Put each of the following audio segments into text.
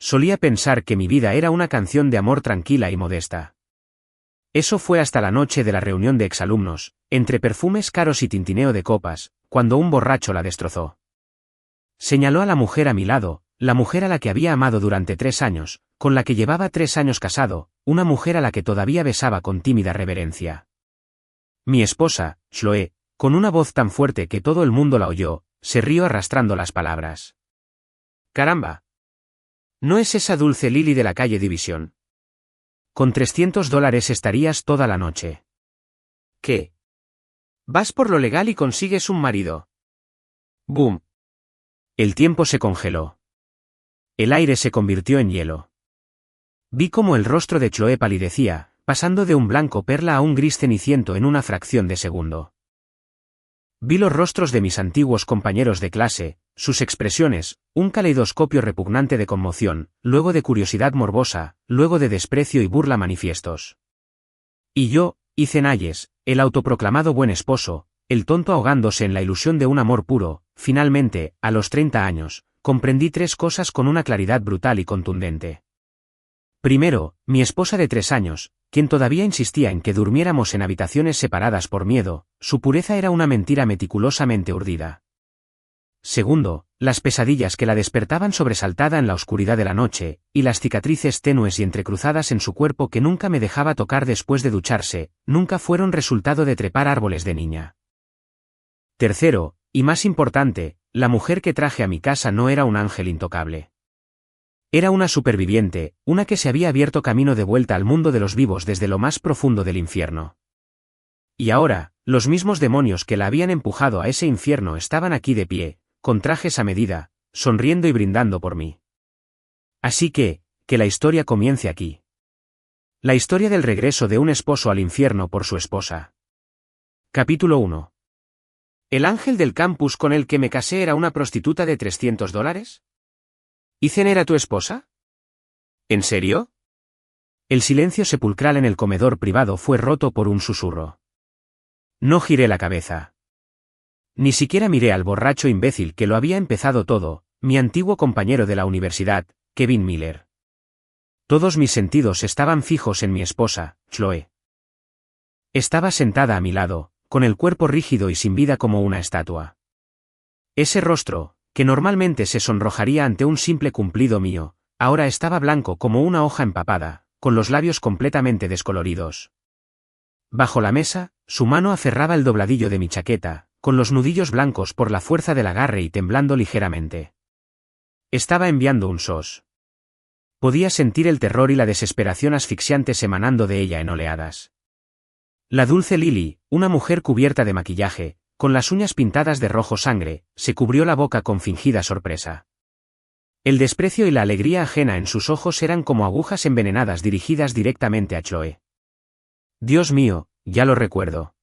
solía pensar que mi vida era una canción de amor tranquila y modesta. Eso fue hasta la noche de la reunión de exalumnos, entre perfumes caros y tintineo de copas, cuando un borracho la destrozó. Señaló a la mujer a mi lado, la mujer a la que había amado durante 3 años, con la que llevaba 3 años casado, una mujer a la que todavía besaba con tímida reverencia. Mi esposa, Chloé, con una voz tan fuerte que todo el mundo la oyó, se rió arrastrando las palabras. «Caramba. ¿No es esa dulce Lily de la calle División? Con $300 estarías toda la noche». «¿Qué? Vas por lo legal y consigues un marido». «Boom». El tiempo se congeló. El aire se convirtió en hielo. Vi cómo el rostro de Chloé palidecía, pasando de un blanco perla a un gris ceniciento en una fracción de segundo. Vi los rostros de mis antiguos compañeros de clase, sus expresiones, un caleidoscopio repugnante de conmoción, luego de curiosidad morbosa, luego de desprecio y burla manifiestos. Y yo, Ethan Hayes, el autoproclamado buen esposo, el tonto ahogándose en la ilusión de un amor puro, finalmente, a los 30 años, comprendí 3 cosas con una claridad brutal y contundente. Primero, mi esposa de 3 años, quien todavía insistía en que durmiéramos en habitaciones separadas por miedo, su pureza era una mentira meticulosamente urdida. Segundo, las pesadillas que la despertaban sobresaltada en la oscuridad de la noche, y las cicatrices tenues y entrecruzadas en su cuerpo que nunca me dejaba tocar después de ducharse, nunca fueron resultado de trepar árboles de niña. Tercero, y más importante, la mujer que traje a mi casa no era un ángel intocable. Era una superviviente, una que se había abierto camino de vuelta al mundo de los vivos desde lo más profundo del infierno. Y ahora, los mismos demonios que la habían empujado a ese infierno estaban aquí de pie, con trajes a medida, sonriendo y brindando por mí. Así que la historia comience aquí. La historia del regreso de un esposo al infierno por su esposa. Capítulo 1. ¿El ángel del campus con el que me casé era una prostituta de $300? ¿Ethan era tu esposa? ¿En serio? El silencio sepulcral en el comedor privado fue roto por un susurro. No giré la cabeza. Ni siquiera miré al borracho imbécil que lo había empezado todo, mi antiguo compañero de la universidad, Kevin Miller. Todos mis sentidos estaban fijos en mi esposa, Chloé. Estaba sentada a mi lado, con el cuerpo rígido y sin vida como una estatua. Ese rostro, que normalmente se sonrojaría ante un simple cumplido mío, ahora estaba blanco como una hoja empapada, con los labios completamente descoloridos. Bajo la mesa, su mano aferraba el dobladillo de mi chaqueta, con los nudillos blancos por la fuerza del agarre y temblando ligeramente. Estaba enviando un sos. Podía sentir el terror y la desesperación asfixiantes emanando de ella en oleadas. La dulce Lily, una mujer cubierta de maquillaje, con las uñas pintadas de rojo sangre, se cubrió la boca con fingida sorpresa. El desprecio y la alegría ajena en sus ojos eran como agujas envenenadas dirigidas directamente a Chloé. Dios mío, ya lo recuerdo.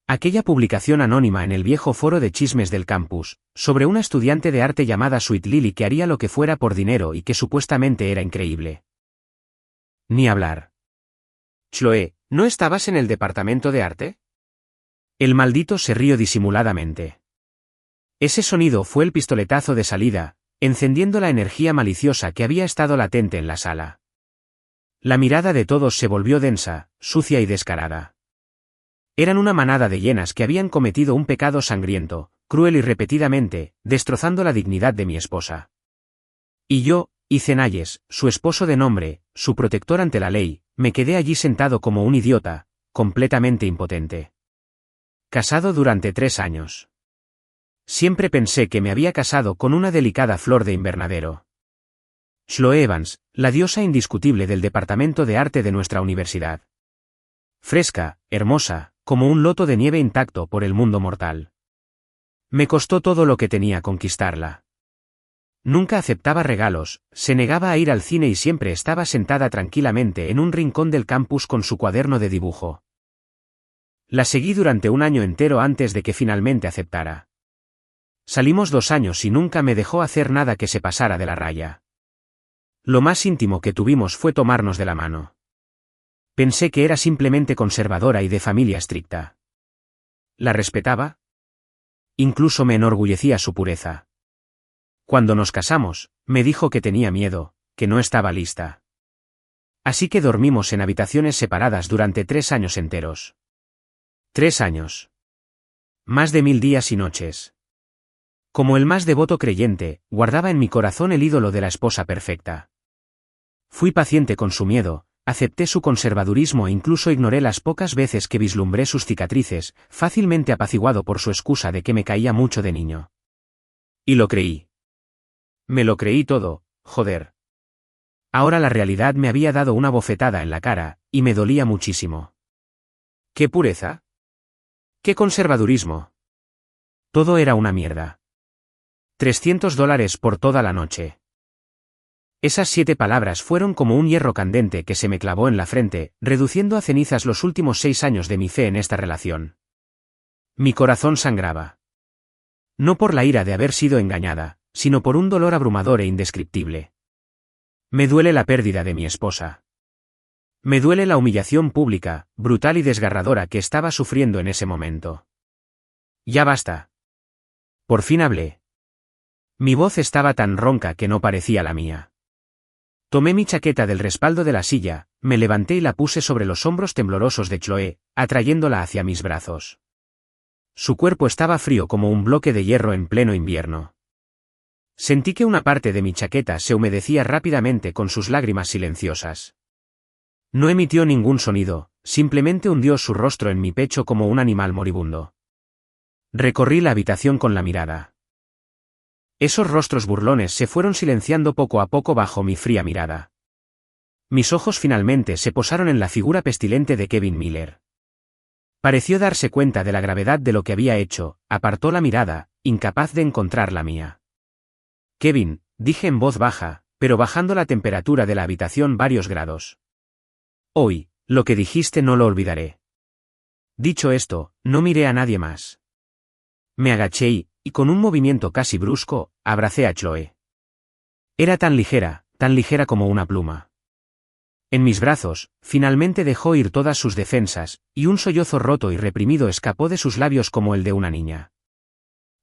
Aquella publicación anónima en el viejo foro de chismes del campus, sobre una estudiante de arte llamada Sweet Lily que haría lo que fuera por dinero y que supuestamente era increíble. Ni hablar. Chloé, ¿no estabas en el departamento de arte? El maldito se rió disimuladamente. Ese sonido fue el pistoletazo de salida, encendiendo la energía maliciosa que había estado latente en la sala. La mirada de todos se volvió densa, sucia y descarada. Eran una manada de hienas que habían cometido un pecado sangriento, cruel y repetidamente, destrozando la dignidad de mi esposa. Y yo, Ethan Hayes, su esposo de nombre, su protector ante la ley, me quedé allí sentado como un idiota, completamente impotente. Casado durante 3 años. Siempre pensé que me había casado con una delicada flor de invernadero. Chloé Evans, la diosa indiscutible del departamento de arte de nuestra universidad. Fresca, hermosa, como un loto de nieve intacto por el mundo mortal. Me costó todo lo que tenía conquistarla. Nunca aceptaba regalos, se negaba a ir al cine y siempre estaba sentada tranquilamente en un rincón del campus con su cuaderno de dibujo. La seguí durante un año entero antes de que finalmente aceptara. Salimos 2 años y nunca me dejó hacer nada que se pasara de la raya. Lo más íntimo que tuvimos fue tomarnos de la mano. Pensé que era simplemente conservadora y de familia estricta. ¿La respetaba? Incluso me enorgullecía su pureza. Cuando nos casamos, me dijo que tenía miedo, que no estaba lista. Así que dormimos en habitaciones separadas durante 3 años enteros. 3 años. Más de 1000 días y noches. Como el más devoto creyente, guardaba en mi corazón el ídolo de la esposa perfecta. Fui paciente con su miedo, acepté su conservadurismo e incluso ignoré las pocas veces que vislumbré sus cicatrices, fácilmente apaciguado por su excusa de que me caía mucho de niño. Y lo creí. Me lo creí todo, joder. Ahora la realidad me había dado una bofetada en la cara, y me dolía muchísimo. ¿Qué pureza? ¿Qué conservadurismo? Todo era una mierda. $300 por toda la noche. Esas 7 palabras fueron como un hierro candente que se me clavó en la frente, reduciendo a cenizas los últimos 6 años de mi fe en esta relación. Mi corazón sangraba. No por la ira de haber sido engañada, sino por un dolor abrumador e indescriptible. Me duele la pérdida de mi esposa. Me duele la humillación pública, brutal y desgarradora que estaba sufriendo en ese momento. Ya basta. Por fin hablé. Mi voz estaba tan ronca que no parecía la mía. Tomé mi chaqueta del respaldo de la silla, me levanté y la puse sobre los hombros temblorosos de Chloe, atrayéndola hacia mis brazos. Su cuerpo estaba frío como un bloque de hierro en pleno invierno. Sentí que una parte de mi chaqueta se humedecía rápidamente con sus lágrimas silenciosas. No emitió ningún sonido, simplemente hundió su rostro en mi pecho como un animal moribundo. Recorrí la habitación con la mirada. Esos rostros burlones se fueron silenciando poco a poco bajo mi fría mirada. Mis ojos finalmente se posaron en la figura pestilente de Kevin Miller. Pareció darse cuenta de la gravedad de lo que había hecho, apartó la mirada, incapaz de encontrar la mía. Kevin, dije en voz baja, pero bajando la temperatura de la habitación varios grados. Hoy, lo que dijiste no lo olvidaré. Dicho esto, no miré a nadie más. Me agaché y con un movimiento casi brusco, abracé a Chloe. Era tan ligera como una pluma. En mis brazos, finalmente dejó ir todas sus defensas, y un sollozo roto y reprimido escapó de sus labios como el de una niña.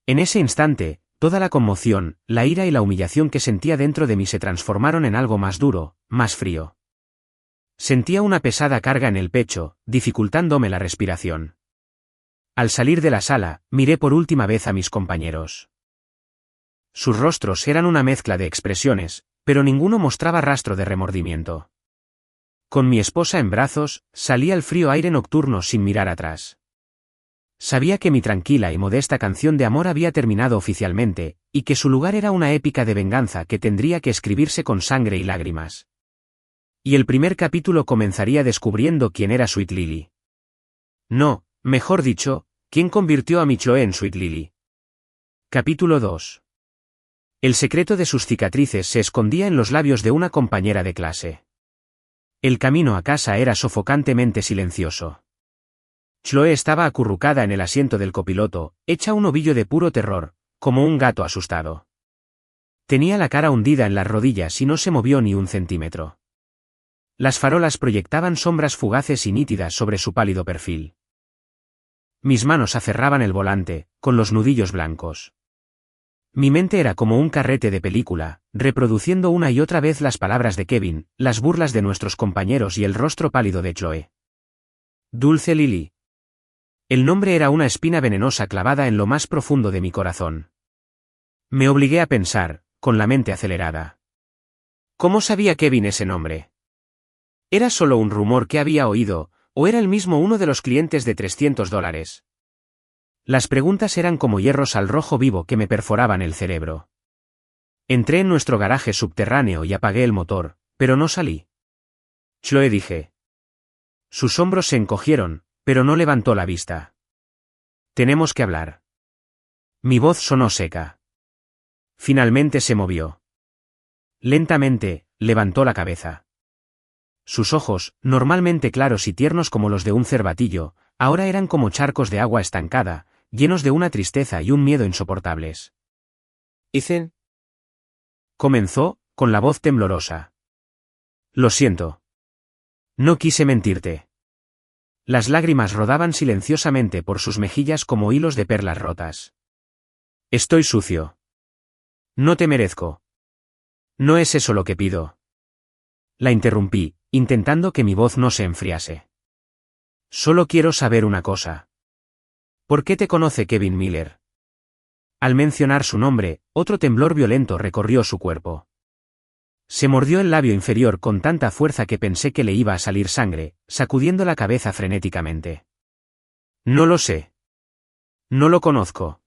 En ese instante, toda la conmoción, la ira y la humillación que sentía dentro de mí se transformaron en algo más duro, más frío. Sentía una pesada carga en el pecho, dificultándome la respiración. Al salir de la sala, miré por última vez a mis compañeros. Sus rostros eran una mezcla de expresiones, pero ninguno mostraba rastro de remordimiento. Con mi esposa en brazos, salí al frío aire nocturno sin mirar atrás. Sabía que mi tranquila y modesta canción de amor había terminado oficialmente, y que su lugar era una épica de venganza que tendría que escribirse con sangre y lágrimas. Y el primer capítulo comenzaría descubriendo quién era Sweet Lily. No, mejor dicho, quién convirtió a mi Chloe en Sweet Lily. Capítulo 2. El secreto de sus cicatrices se escondía en los labios de una compañera de clase. El camino a casa era sofocantemente silencioso. Chloe estaba acurrucada en el asiento del copiloto, hecha un ovillo de puro terror, como un gato asustado. Tenía la cara hundida en las rodillas y no se movió ni un centímetro. Las farolas proyectaban sombras fugaces y nítidas sobre su pálido perfil. Mis manos aferraban el volante, con los nudillos blancos. Mi mente era como un carrete de película, reproduciendo una y otra vez las palabras de Kevin, las burlas de nuestros compañeros y el rostro pálido de Chloe. Dulce Lily. El nombre era una espina venenosa clavada en lo más profundo de mi corazón. Me obligué a pensar, con la mente acelerada. ¿Cómo sabía Kevin ese nombre? ¿Era solo un rumor que había oído, o era él mismo uno de los clientes de $300? Las preguntas eran como hierros al rojo vivo que me perforaban el cerebro. Entré en nuestro garaje subterráneo y apagué el motor, pero no salí. Chloe, dije. Sus hombros se encogieron, pero no levantó la vista. Tenemos que hablar. Mi voz sonó seca. Finalmente se movió. Lentamente, levantó la cabeza. Sus ojos, normalmente claros y tiernos como los de un cervatillo, ahora eran como charcos de agua estancada, llenos de una tristeza y un miedo insoportables. Ethan. Comenzó, con la voz temblorosa. Lo siento. No quise mentirte. Las lágrimas rodaban silenciosamente por sus mejillas como hilos de perlas rotas. Estoy sucio. No te merezco. No es eso lo que pido, La interrumpí, intentando que mi voz no se enfriase. Solo quiero saber una cosa. ¿Por qué te conoce Kevin Miller? Al mencionar su nombre, otro temblor violento recorrió su cuerpo. Se mordió el labio inferior con tanta fuerza que pensé que le iba a salir sangre, sacudiendo la cabeza frenéticamente. No lo sé. No lo conozco.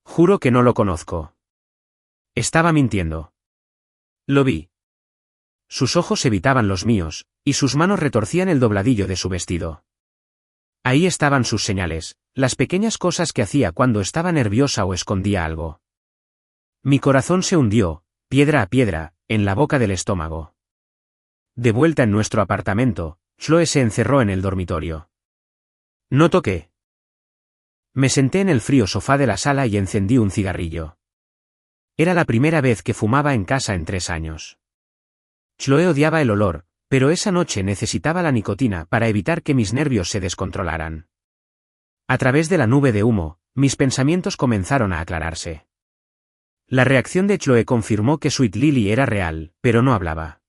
Juro que no lo conozco. Estaba mintiendo. Lo vi. Sus ojos evitaban los míos, y sus manos retorcían el dobladillo de su vestido. Ahí estaban sus señales, las pequeñas cosas que hacía cuando estaba nerviosa o escondía algo. Mi corazón se hundió, piedra a piedra, en la boca del estómago. De vuelta en nuestro apartamento, Chloe se encerró en el dormitorio. No toqué. Me senté en el frío sofá de la sala y encendí un cigarrillo. Era la primera vez que fumaba en casa en 3 años. Chloe odiaba el olor, pero esa noche necesitaba la nicotina para evitar que mis nervios se descontrolaran. A través de la nube de humo, mis pensamientos comenzaron a aclararse. La reacción de Chloe confirmó que Sweet Lily era real, pero no hablaba.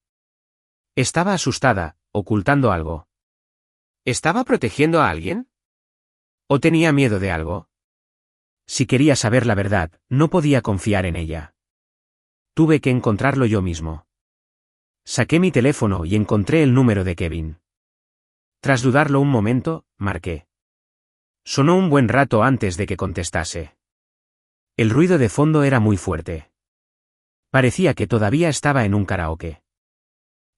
Estaba asustada, ocultando algo. ¿Estaba protegiendo a alguien? ¿O tenía miedo de algo? Si quería saber la verdad, no podía confiar en ella. Tuve que encontrarlo yo mismo. Saqué mi teléfono y encontré el número de Kevin. Tras dudarlo un momento, marqué. Sonó un buen rato antes de que contestase. El ruido de fondo era muy fuerte. Parecía que todavía estaba en un karaoke.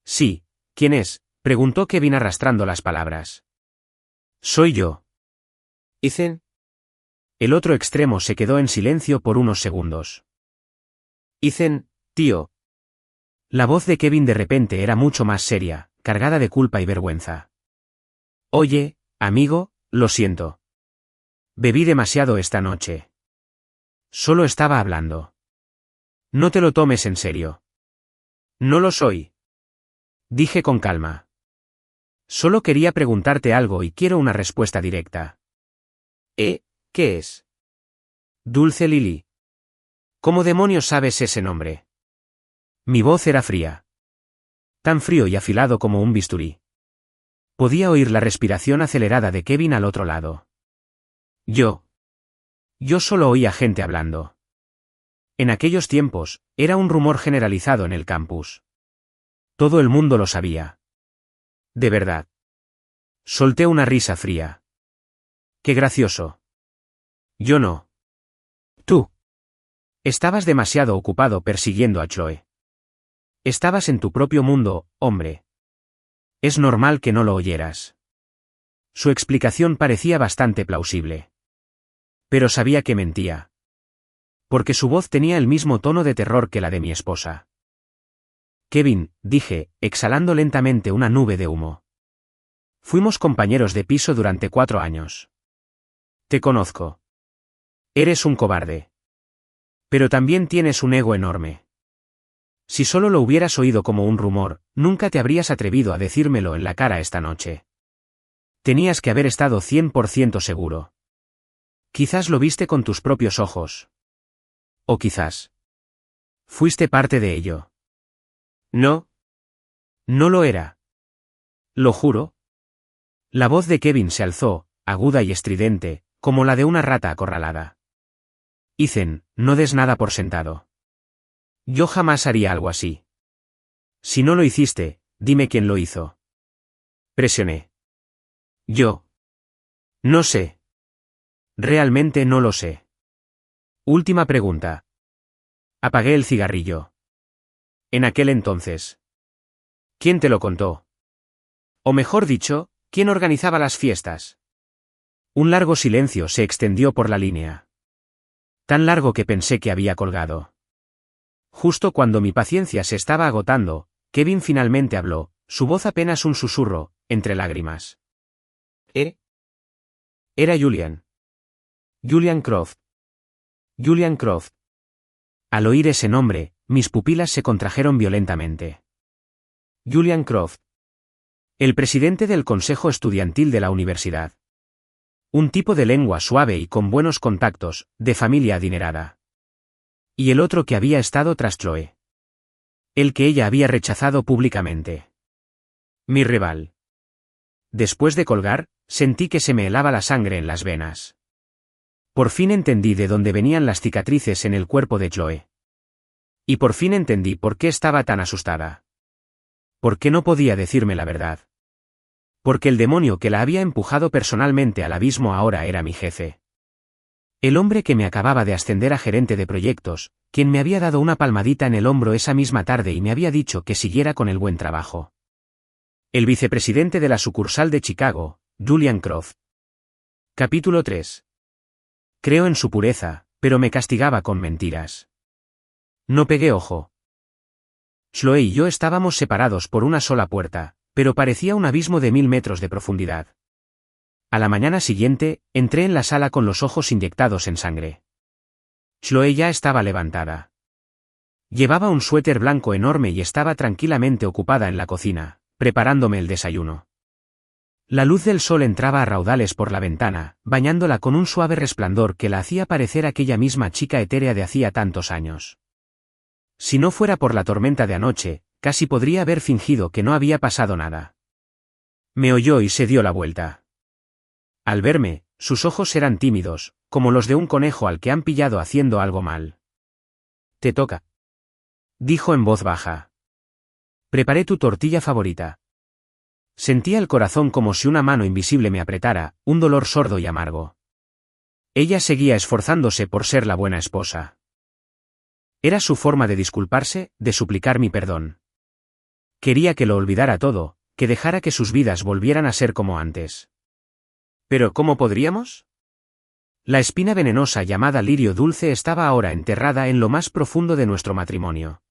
Sí, ¿quién es?, preguntó Kevin arrastrando las palabras. Soy yo. Ethan. El otro extremo se quedó en silencio por unos segundos. Ethan, tío. La voz de Kevin de repente era mucho más seria, cargada de culpa y vergüenza. Oye, amigo, lo siento. Bebí demasiado esta noche. Solo estaba hablando. No te lo tomes en serio. No lo soy. Dije con calma. Solo quería preguntarte algo y quiero una respuesta directa. ¿Qué es? Dulce Lily. ¿Cómo demonios sabes ese nombre? Mi voz era fría. Tan frío y afilado como un bisturí. Podía oír la respiración acelerada de Kevin al otro lado. Yo solo oía gente hablando. En aquellos tiempos, era un rumor generalizado en el campus. Todo el mundo lo sabía. De verdad. Solté una risa fría. Qué gracioso. Yo no. Tú. Estabas demasiado ocupado persiguiendo a Chloe. Estabas en tu propio mundo, hombre. Es normal que no lo oyeras. Su explicación parecía bastante plausible. Pero sabía que mentía. Porque su voz tenía el mismo tono de terror que la de mi esposa. Kevin, dije, exhalando lentamente una nube de humo. Fuimos compañeros de piso durante 4 años. Te conozco. Eres un cobarde. Pero también tienes un ego enorme. Si solo lo hubieras oído como un rumor, nunca te habrías atrevido a decírmelo en la cara esta noche. Tenías que haber estado 100% seguro. Quizás lo viste con tus propios ojos. O quizás fuiste parte de ello. No. No lo era. Lo juro. La voz de Kevin se alzó, aguda y estridente, como la de una rata acorralada. Ethan, no des nada por sentado. Yo jamás haría algo así. Si no lo hiciste, dime quién lo hizo. Presioné. Yo. No sé. Realmente no lo sé. Última pregunta. Apagué el cigarrillo. En aquel entonces. ¿Quién te lo contó? O mejor dicho, ¿quién organizaba las fiestas? Un largo silencio se extendió por la línea. Tan largo que pensé que había colgado. Justo cuando mi paciencia se estaba agotando, Kevin finalmente habló, su voz apenas un susurro, entre lágrimas. Era Julian. Julian Croft. Julian Croft. Al oír ese nombre, mis pupilas se contrajeron violentamente. Julian Croft. El presidente del consejo estudiantil de la universidad. Un tipo de lengua suave y con buenos contactos, de familia adinerada. Y el otro que había estado tras Chloe. El que ella había rechazado públicamente. Mi rival. Después de colgar, sentí que se me helaba la sangre en las venas. Por fin entendí de dónde venían las cicatrices en el cuerpo de Chloe. Y por fin entendí por qué estaba tan asustada. ¿Por qué no podía decirme la verdad? Porque el demonio que la había empujado personalmente al abismo ahora era mi jefe. El hombre que me acababa de ascender a gerente de proyectos, quien me había dado una palmadita en el hombro esa misma tarde y me había dicho que siguiera con el buen trabajo. El vicepresidente de la sucursal de Chicago, Julian Croft. Capítulo 3. Creo en su pureza, pero me castigaba con mentiras. No pegué ojo. Chloe y yo estábamos separados por una sola puerta, pero parecía un abismo de 1000 metros de profundidad. A la mañana siguiente, entré en la sala con los ojos inyectados en sangre. Chloe ya estaba levantada. Llevaba un suéter blanco enorme y estaba tranquilamente ocupada en la cocina, preparándome el desayuno. La luz del sol entraba a raudales por la ventana, bañándola con un suave resplandor que la hacía parecer aquella misma chica etérea de hacía tantos años. Si no fuera por la tormenta de anoche, casi podría haber fingido que no había pasado nada. Me oyó y se dio la vuelta. Al verme, sus ojos eran tímidos, como los de un conejo al que han pillado haciendo algo mal. «Te toca», dijo en voz baja. «Preparé tu tortilla favorita». Sentía el corazón como si una mano invisible me apretara, un dolor sordo y amargo. Ella seguía esforzándose por ser la buena esposa. Era su forma de disculparse, de suplicar mi perdón. Quería que lo olvidara todo, que dejara que sus vidas volvieran a ser como antes. ¿Pero cómo podríamos? La espina venenosa llamada lirio dulce estaba ahora enterrada en lo más profundo de nuestro matrimonio.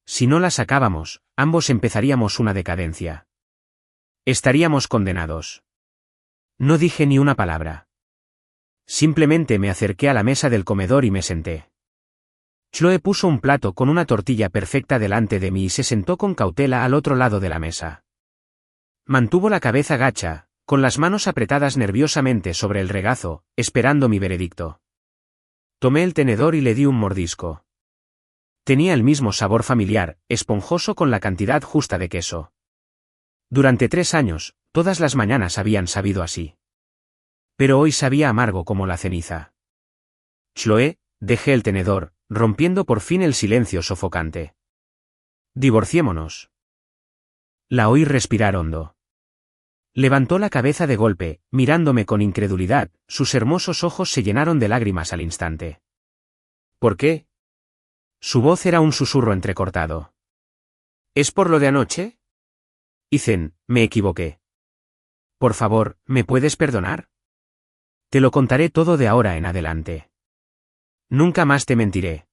Si no la sacábamos, ambos empezaríamos una decadencia. Estaríamos condenados. No dije ni una palabra. Simplemente me acerqué a la mesa del comedor y me senté. Chloe puso un plato con una tortilla perfecta delante de mí y se sentó con cautela al otro lado de la mesa. Mantuvo la cabeza gacha, con las manos apretadas nerviosamente sobre el regazo, esperando mi veredicto. Tomé el tenedor y le di un mordisco. Tenía el mismo sabor familiar, esponjoso con la cantidad justa de queso. Durante 3 años, todas las mañanas habían sabido así. Pero hoy sabía amargo como la ceniza. Chloe, dejé el tenedor, rompiendo por fin el silencio sofocante. Divorciémonos. La oí respirar hondo. Levantó la cabeza de golpe, mirándome con incredulidad, sus hermosos ojos se llenaron de lágrimas al instante. ¿Por qué? Su voz era un susurro entrecortado. ¿Es por lo de anoche? Ethan, me equivoqué. Por favor, ¿me puedes perdonar? Te lo contaré todo de ahora en adelante. Nunca más te mentiré.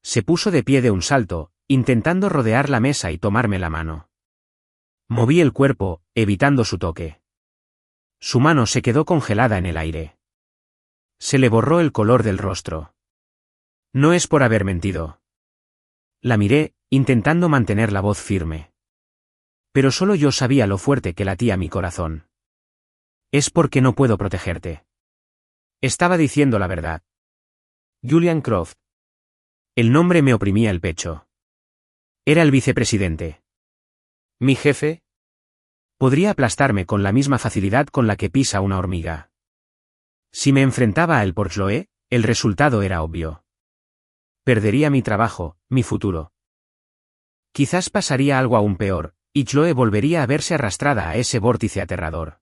Se puso de pie de un salto, intentando rodear la mesa y tomarme la mano. Moví el cuerpo, evitando su toque. Su mano se quedó congelada en el aire. Se le borró el color del rostro. No es por haber mentido. La miré, intentando mantener la voz firme. Pero solo yo sabía lo fuerte que latía mi corazón. Es porque no puedo protegerte. Estaba diciendo la verdad. Julian Croft. El nombre me oprimía el pecho. Era el vicepresidente. ¿Mi jefe? Podría aplastarme con la misma facilidad con la que pisa una hormiga. Si me enfrentaba a él por Chloe, el resultado era obvio. Perdería mi trabajo, mi futuro. Quizás pasaría algo aún peor, y Chloe volvería a verse arrastrada a ese vórtice aterrador.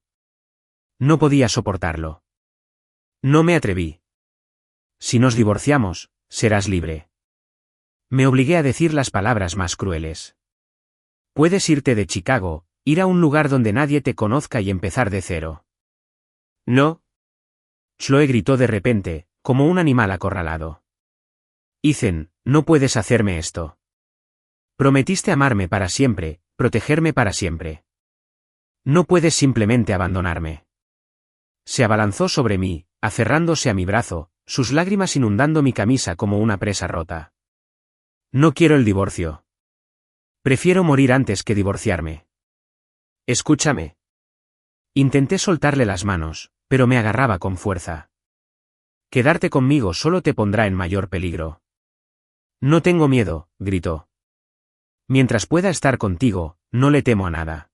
No podía soportarlo. No me atreví. Si nos divorciamos, serás libre. Me obligué a decir las palabras más crueles. Puedes irte de Chicago, ir a un lugar donde nadie te conozca y empezar de cero. No. Chloe gritó de repente, como un animal acorralado. Ethan, no puedes hacerme esto. Prometiste amarme para siempre, protegerme para siempre. No puedes simplemente abandonarme. Se abalanzó sobre mí, aferrándose a mi brazo, sus lágrimas inundando mi camisa como una presa rota. No quiero el divorcio. Prefiero morir antes que divorciarme. Escúchame. Intenté soltarle las manos, pero me agarraba con fuerza. Quedarte conmigo solo te pondrá en mayor peligro. No tengo miedo, gritó. Mientras pueda estar contigo, no le temo a nada.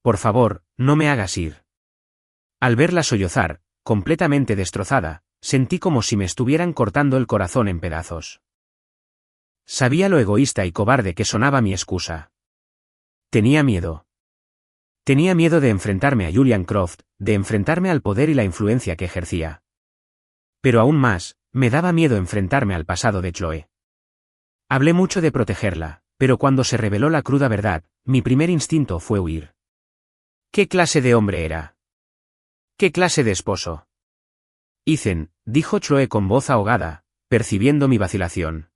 Por favor, no me hagas ir. Al verla sollozar, completamente destrozada, sentí como si me estuvieran cortando el corazón en pedazos. Sabía lo egoísta y cobarde que sonaba mi excusa. Tenía miedo. Tenía miedo de enfrentarme a Julian Croft, de enfrentarme al poder y la influencia que ejercía. Pero aún más, me daba miedo enfrentarme al pasado de Chloe. Hablé mucho de protegerla, pero cuando se reveló la cruda verdad, mi primer instinto fue huir. ¿Qué clase de hombre era? ¿Qué clase de esposo? Ethan, dijo Chloe con voz ahogada, percibiendo mi vacilación.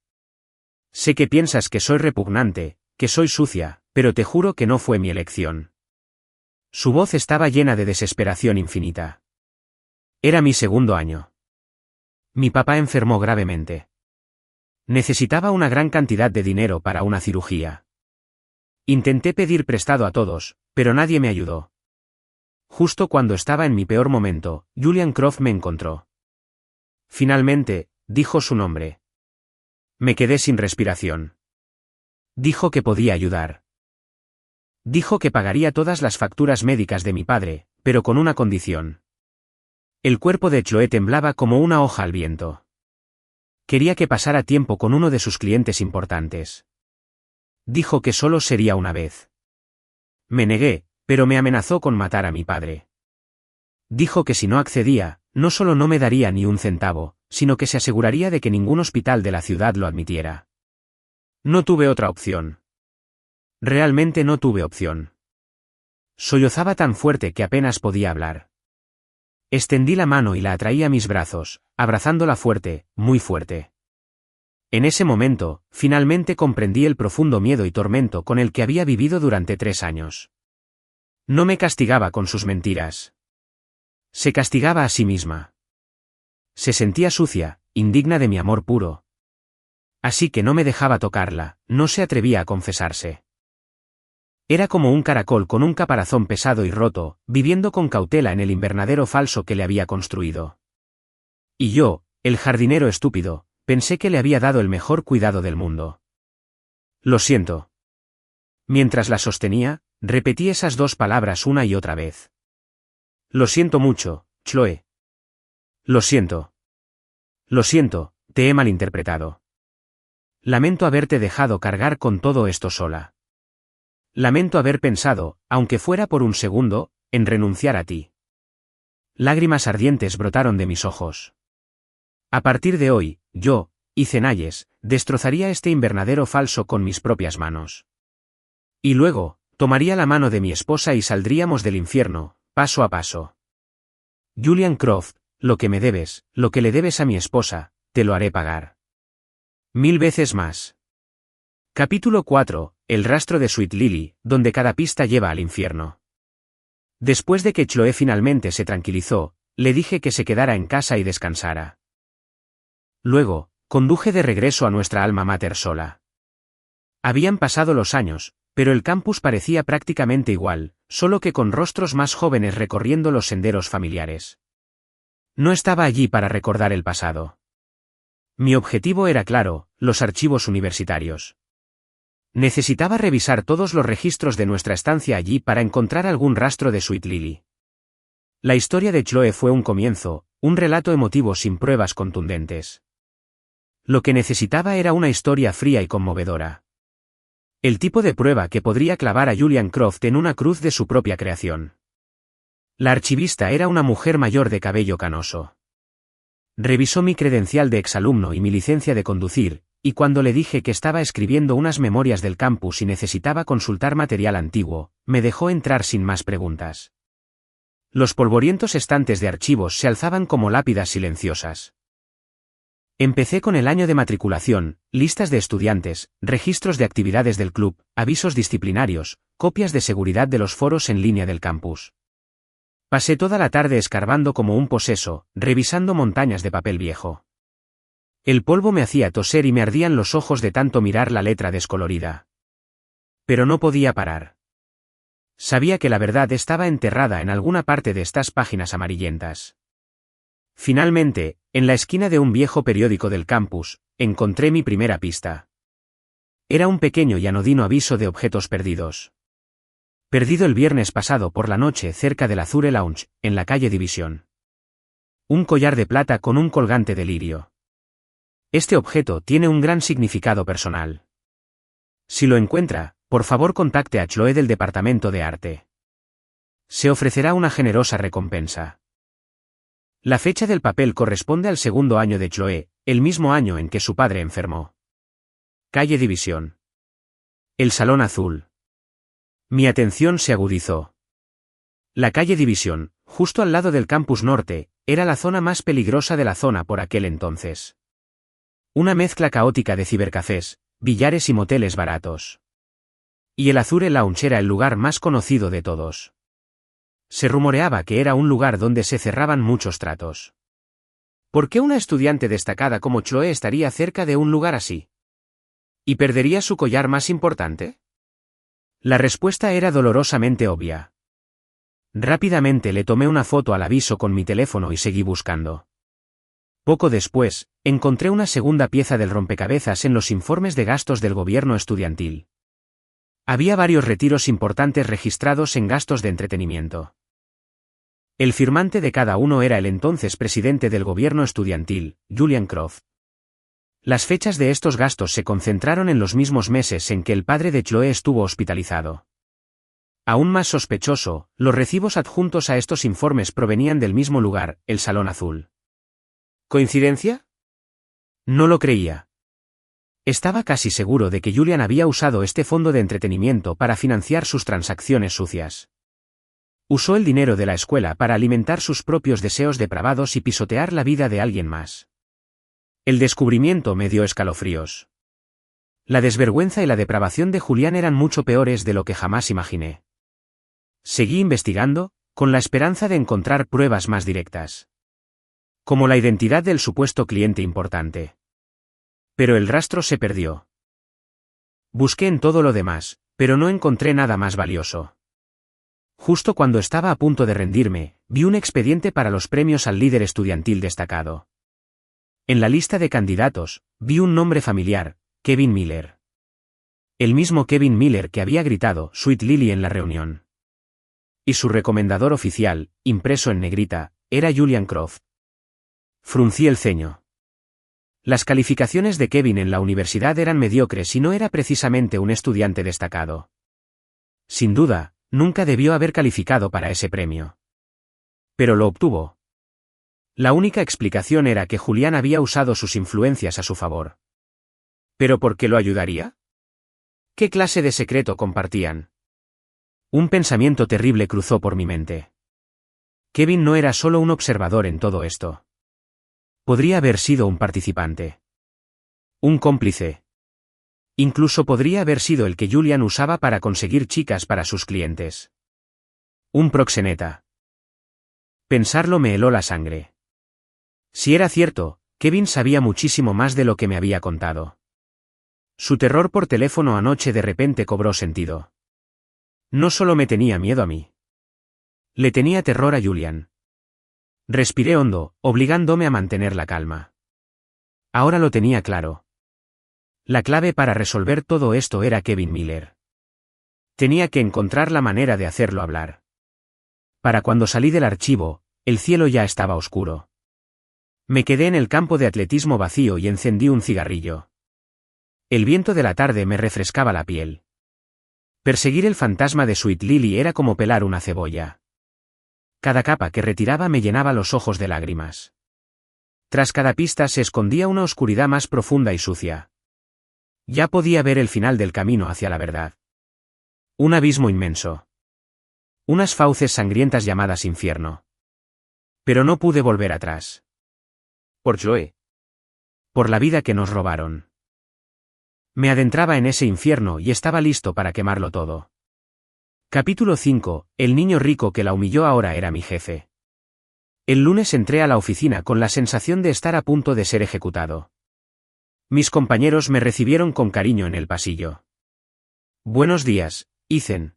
Sé que piensas que soy repugnante, que soy sucia, pero te juro que no fue mi elección. Su voz estaba llena de desesperación infinita. Era mi segundo año. Mi papá enfermó gravemente. Necesitaba una gran cantidad de dinero para una cirugía. Intenté pedir prestado a todos, pero nadie me ayudó. Justo cuando estaba en mi peor momento, Julian Croft me encontró. Finalmente, dijo su nombre. Me quedé sin respiración. Dijo que podía ayudar. Dijo que pagaría todas las facturas médicas de mi padre, pero con una condición. El cuerpo de Chloe temblaba como una hoja al viento. Quería que pasara tiempo con uno de sus clientes importantes. Dijo que solo sería una vez. Me negué, pero me amenazó con matar a mi padre. Dijo que si no accedía, no solo no me daría ni un centavo, sino que se aseguraría de que ningún hospital de la ciudad lo admitiera. No tuve otra opción. Realmente no tuve opción. Sollozaba tan fuerte que apenas podía hablar. Extendí la mano y la atraí a mis brazos, abrazándola fuerte, muy fuerte. En ese momento, finalmente comprendí el profundo miedo y tormento con el que había vivido durante 3 años. No me castigaba con sus mentiras. Se castigaba a sí misma. Se sentía sucia, indigna de mi amor puro. Así que no me dejaba tocarla, no se atrevía a confesarse. Era como un caracol con un caparazón pesado y roto, viviendo con cautela en el invernadero falso que le había construido. Y yo, el jardinero estúpido, pensé que le había dado el mejor cuidado del mundo. Lo siento. Mientras la sostenía, repetí esas 2 palabras una y otra vez. Lo siento mucho, Chloe. Lo siento. Lo siento, te he malinterpretado. Lamento haberte dejado cargar con todo esto sola. Lamento haber pensado, aunque fuera por un segundo, en renunciar a ti. Lágrimas ardientes brotaron de mis ojos. A partir de hoy, yo, Ethan Hayes, destrozaría este invernadero falso con mis propias manos. Y luego, tomaría la mano de mi esposa y saldríamos del infierno, paso a paso. Julian Croft, lo que me debes, lo que le debes a mi esposa, te lo haré pagar. 1000 veces más. Capítulo 4, el rastro de Sweet Lily, donde cada pista lleva al infierno. Después de que Chloe finalmente se tranquilizó, le dije que se quedara en casa y descansara. Luego, conduje de regreso a nuestra alma mater sola. Habían pasado los años, pero el campus parecía prácticamente igual, solo que con rostros más jóvenes recorriendo los senderos familiares. No estaba allí para recordar el pasado. Mi objetivo era claro, los archivos universitarios. Necesitaba revisar todos los registros de nuestra estancia allí para encontrar algún rastro de Sweet Lily. La historia de Chloe fue un comienzo, un relato emotivo sin pruebas contundentes. Lo que necesitaba era una historia fría y conmovedora. El tipo de prueba que podría clavar a Julian Croft en una cruz de su propia creación. La archivista era una mujer mayor de cabello canoso. Revisó mi credencial de exalumno y mi licencia de conducir, y cuando le dije que estaba escribiendo unas memorias del campus y necesitaba consultar material antiguo, me dejó entrar sin más preguntas. Los polvorientos estantes de archivos se alzaban como lápidas silenciosas. Empecé con el año de matriculación, listas de estudiantes, registros de actividades del club, avisos disciplinarios, copias de seguridad de los foros en línea del campus. Pasé toda la tarde escarbando como un poseso, revisando montañas de papel viejo. El polvo me hacía toser y me ardían los ojos de tanto mirar la letra descolorida. Pero no podía parar. Sabía que la verdad estaba enterrada en alguna parte de estas páginas amarillentas. Finalmente, en la esquina de un viejo periódico del campus, encontré mi primera pista. Era un pequeño y anodino aviso de objetos perdidos. Perdido el viernes pasado por la noche cerca del Azure Lounge, en la calle División. Un collar de plata con un colgante de lirio. Este objeto tiene un gran significado personal. Si lo encuentra, por favor contacte a Chloe del Departamento de Arte. Se ofrecerá una generosa recompensa. La fecha del papel corresponde al segundo año de Chloe, el mismo año en que su padre enfermó. Calle División. El Salón Azul. Mi atención se agudizó. La calle División, justo al lado del Campus Norte, era la zona más peligrosa de la zona por aquel entonces. Una mezcla caótica de cibercafés, billares y moteles baratos. Y el Azure Lounge era el lugar más conocido de todos. Se rumoreaba que era un lugar donde se cerraban muchos tratos. ¿Por qué una estudiante destacada como Chloe estaría cerca de un lugar así? ¿Y perdería su collar más importante? La respuesta era dolorosamente obvia. Rápidamente le tomé una foto al aviso con mi teléfono y seguí buscando. Poco después, encontré una segunda pieza del rompecabezas en los informes de gastos del gobierno estudiantil. Había varios retiros importantes registrados en gastos de entretenimiento. El firmante de cada uno era el entonces presidente del gobierno estudiantil, Julian Croft. Las fechas de estos gastos se concentraron en los mismos meses en que el padre de Chloe estuvo hospitalizado. Aún más sospechoso, los recibos adjuntos a estos informes provenían del mismo lugar, el Salón Azul. ¿Coincidencia? No lo creía. Estaba casi seguro de que Julian había usado este fondo de entretenimiento para financiar sus transacciones sucias. Usó el dinero de la escuela para alimentar sus propios deseos depravados y pisotear la vida de alguien más. El descubrimiento me dio escalofríos. La desvergüenza y la depravación de Julián eran mucho peores de lo que jamás imaginé. Seguí investigando, con la esperanza de encontrar pruebas más directas. Como la identidad del supuesto cliente importante. Pero el rastro se perdió. Busqué en todo lo demás, pero no encontré nada más valioso. Justo cuando estaba a punto de rendirme, vi un expediente para los premios al líder estudiantil destacado. En la lista de candidatos, vi un nombre familiar, Kevin Miller. El mismo Kevin Miller que había gritado "Sweet Lily" en la reunión. Y su recomendador oficial, impreso en negrita, era Julian Croft. Fruncí el ceño. Las calificaciones de Kevin en la universidad eran mediocres y no era precisamente un estudiante destacado. Sin duda, nunca debió haber calificado para ese premio. Pero lo obtuvo. La única explicación era que Julián había usado sus influencias a su favor. ¿Pero por qué lo ayudaría? ¿Qué clase de secreto compartían? Un pensamiento terrible cruzó por mi mente. Kevin no era solo un observador en todo esto. Podría haber sido un participante. Un cómplice. Incluso podría haber sido el que Julian usaba para conseguir chicas para sus clientes. Un proxeneta. Pensarlo me heló la sangre. Si era cierto, Kevin sabía muchísimo más de lo que me había contado. Su terror por teléfono anoche de repente cobró sentido. No solo me tenía miedo a mí. Le tenía terror a Julian. Respiré hondo, obligándome a mantener la calma. Ahora lo tenía claro. La clave para resolver todo esto era Kevin Miller. Tenía que encontrar la manera de hacerlo hablar. Para cuando salí del archivo, el cielo ya estaba oscuro. Me quedé en el campo de atletismo vacío y encendí un cigarrillo. El viento de la tarde me refrescaba la piel. Perseguir el fantasma de Sweet Lily era como pelar una cebolla. Cada capa que retiraba me llenaba los ojos de lágrimas. Tras cada pista se escondía una oscuridad más profunda y sucia. Ya podía ver el final del camino hacia la verdad. Un abismo inmenso. Unas fauces sangrientas llamadas infierno. Pero no pude volver atrás. Por Chloe. Por la vida que nos robaron. Me adentraba en ese infierno y estaba listo para quemarlo todo. Capítulo 5. El niño rico que la humilló ahora era mi jefe. El lunes entré a la oficina con la sensación de estar a punto de ser ejecutado. Mis compañeros me recibieron con cariño en el pasillo. Buenos días, Ethan.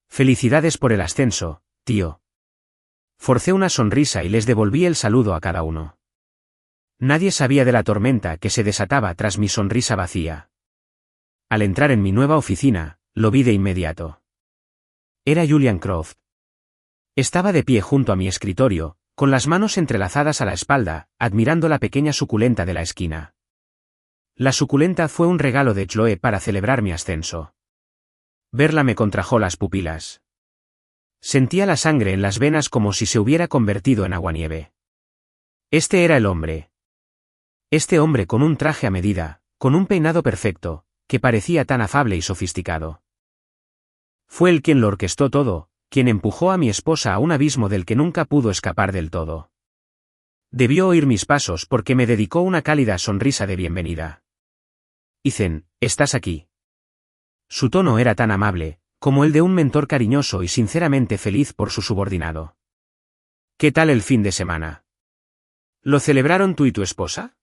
Felicidades por el ascenso, tío. Forcé una sonrisa y les devolví el saludo a cada uno. Nadie sabía de la tormenta que se desataba tras mi sonrisa vacía. Al entrar en mi nueva oficina, lo vi de inmediato. Era Julian Croft. Estaba de pie junto a mi escritorio, con las manos entrelazadas a la espalda, admirando la pequeña suculenta de la esquina. La suculenta fue un regalo de Chloe para celebrar mi ascenso. Verla me contrajo las pupilas. Sentía la sangre en las venas como si se hubiera convertido en aguanieve. Este era el hombre. Este hombre con un traje a medida, con un peinado perfecto, que parecía tan afable y sofisticado. Fue él quien lo orquestó todo, quien empujó a mi esposa a un abismo del que nunca pudo escapar del todo. Debió oír mis pasos porque me dedicó una cálida sonrisa de bienvenida. Ethan, ¿estás aquí? Su tono era tan amable, como el de un mentor cariñoso y sinceramente feliz por su subordinado. ¿Qué tal el fin de semana? ¿Lo celebraron tú y tu esposa?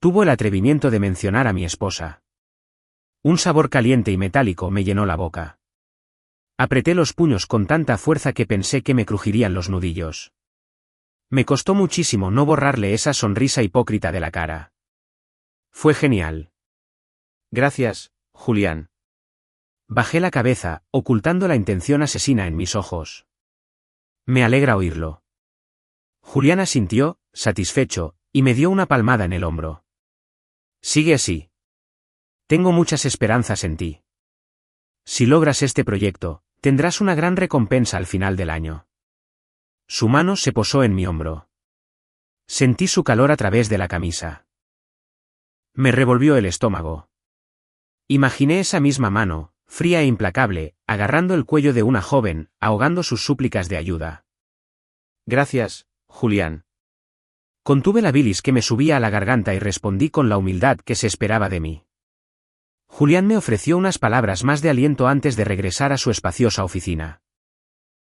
Tuvo el atrevimiento de mencionar a mi esposa. Un sabor caliente y metálico me llenó la boca. Apreté los puños con tanta fuerza que pensé que me crujirían los nudillos. Me costó muchísimo no borrarle esa sonrisa hipócrita de la cara. Fue genial. Gracias, Julián. Bajé la cabeza, ocultando la intención asesina en mis ojos. Me alegra oírlo. Julián asintió, satisfecho, y me dio una palmada en el hombro. Sigue así. Tengo muchas esperanzas en ti. Si logras este proyecto, tendrás una gran recompensa al final del año. Su mano se posó en mi hombro. Sentí su calor a través de la camisa. Me revolvió el estómago. Imaginé esa misma mano, fría e implacable, agarrando el cuello de una joven, ahogando sus súplicas de ayuda. Gracias, Julián. Contuve la bilis que me subía a la garganta y respondí con la humildad que se esperaba de mí. Julián me ofreció unas palabras más de aliento antes de regresar a su espaciosa oficina.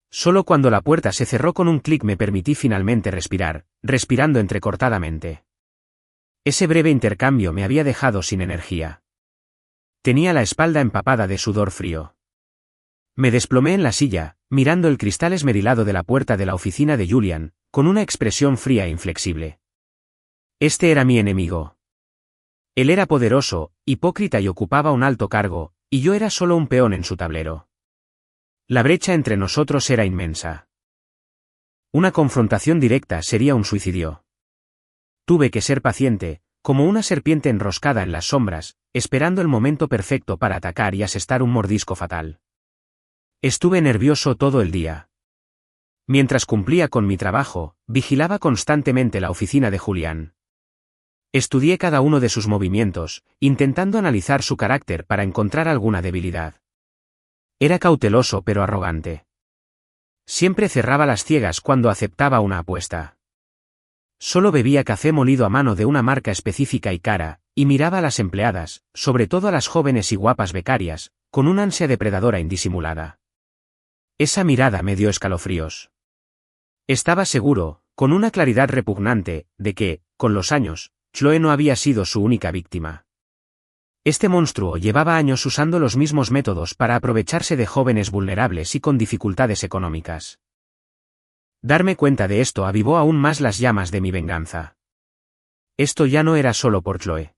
Solo cuando la puerta se cerró con un clic me permití finalmente respirar, respirando entrecortadamente. Ese breve intercambio me había dejado sin energía. Tenía la espalda empapada de sudor frío. Me desplomé en la silla, mirando el cristal esmerilado de la puerta de la oficina de Julian, con una expresión fría e inflexible. Este era mi enemigo. Él era poderoso, hipócrita y ocupaba un alto cargo, y yo era solo un peón en su tablero. La brecha entre nosotros era inmensa. Una confrontación directa sería un suicidio. Tuve que ser paciente, como una serpiente enroscada en las sombras, esperando el momento perfecto para atacar y asestar un mordisco fatal. Estuve nervioso todo el día. Mientras cumplía con mi trabajo, vigilaba constantemente la oficina de Julián. Estudié cada uno de sus movimientos, intentando analizar su carácter para encontrar alguna debilidad. Era cauteloso pero arrogante. Siempre cerraba las ciegas cuando aceptaba una apuesta. Solo bebía café molido a mano de una marca específica y cara, y miraba a las empleadas, sobre todo a las jóvenes y guapas becarias, con una ansia depredadora indisimulada. Esa mirada me dio escalofríos. Estaba seguro, con una claridad repugnante, de que, con los años, Chloe no había sido su única víctima. Este monstruo llevaba años usando los mismos métodos para aprovecharse de jóvenes vulnerables y con dificultades económicas. Darme cuenta de esto avivó aún más las llamas de mi venganza. Esto ya no era solo por Chloe.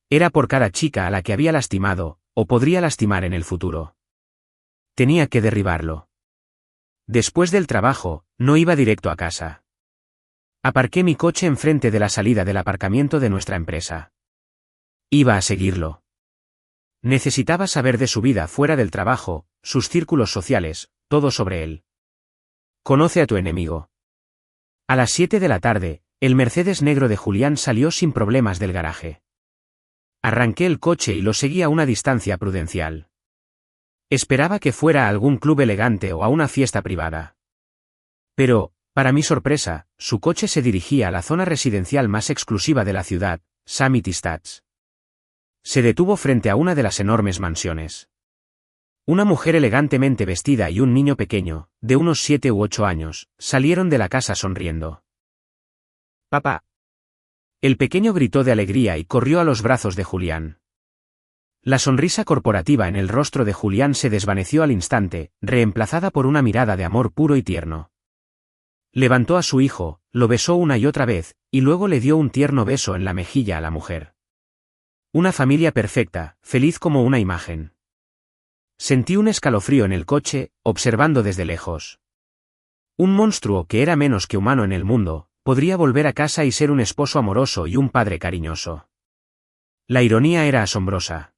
Era por cada chica a la que había lastimado, o podría lastimar en el futuro. Tenía que derribarlo. Después del trabajo, no iba directo a casa. Aparqué mi coche enfrente de la salida del aparcamiento de nuestra empresa. Iba a seguirlo. Necesitaba saber de su vida fuera del trabajo, sus círculos sociales, todo sobre él. Conoce a tu enemigo. A las 7 de la tarde, el Mercedes negro de Julián salió sin problemas del garaje. Arranqué el coche y lo seguí a una distancia prudencial. Esperaba que fuera a algún club elegante o a una fiesta privada. Pero, para mi sorpresa, su coche se dirigía a la zona residencial más exclusiva de la ciudad, Summit Estates. Se detuvo frente a una de las enormes mansiones. Una mujer elegantemente vestida y un niño pequeño, de unos 7 u 8 años, salieron de la casa sonriendo. «Papá». El pequeño gritó de alegría y corrió a los brazos de Julián. La sonrisa corporativa en el rostro de Julián se desvaneció al instante, reemplazada por una mirada de amor puro y tierno. Levantó a su hijo, lo besó una y otra vez, y luego le dio un tierno beso en la mejilla a la mujer. Una familia perfecta, feliz como una imagen. Sentí un escalofrío en el coche, observando desde lejos. Un monstruo que era menos que humano en el mundo, podría volver a casa y ser un esposo amoroso y un padre cariñoso. La ironía era asombrosa.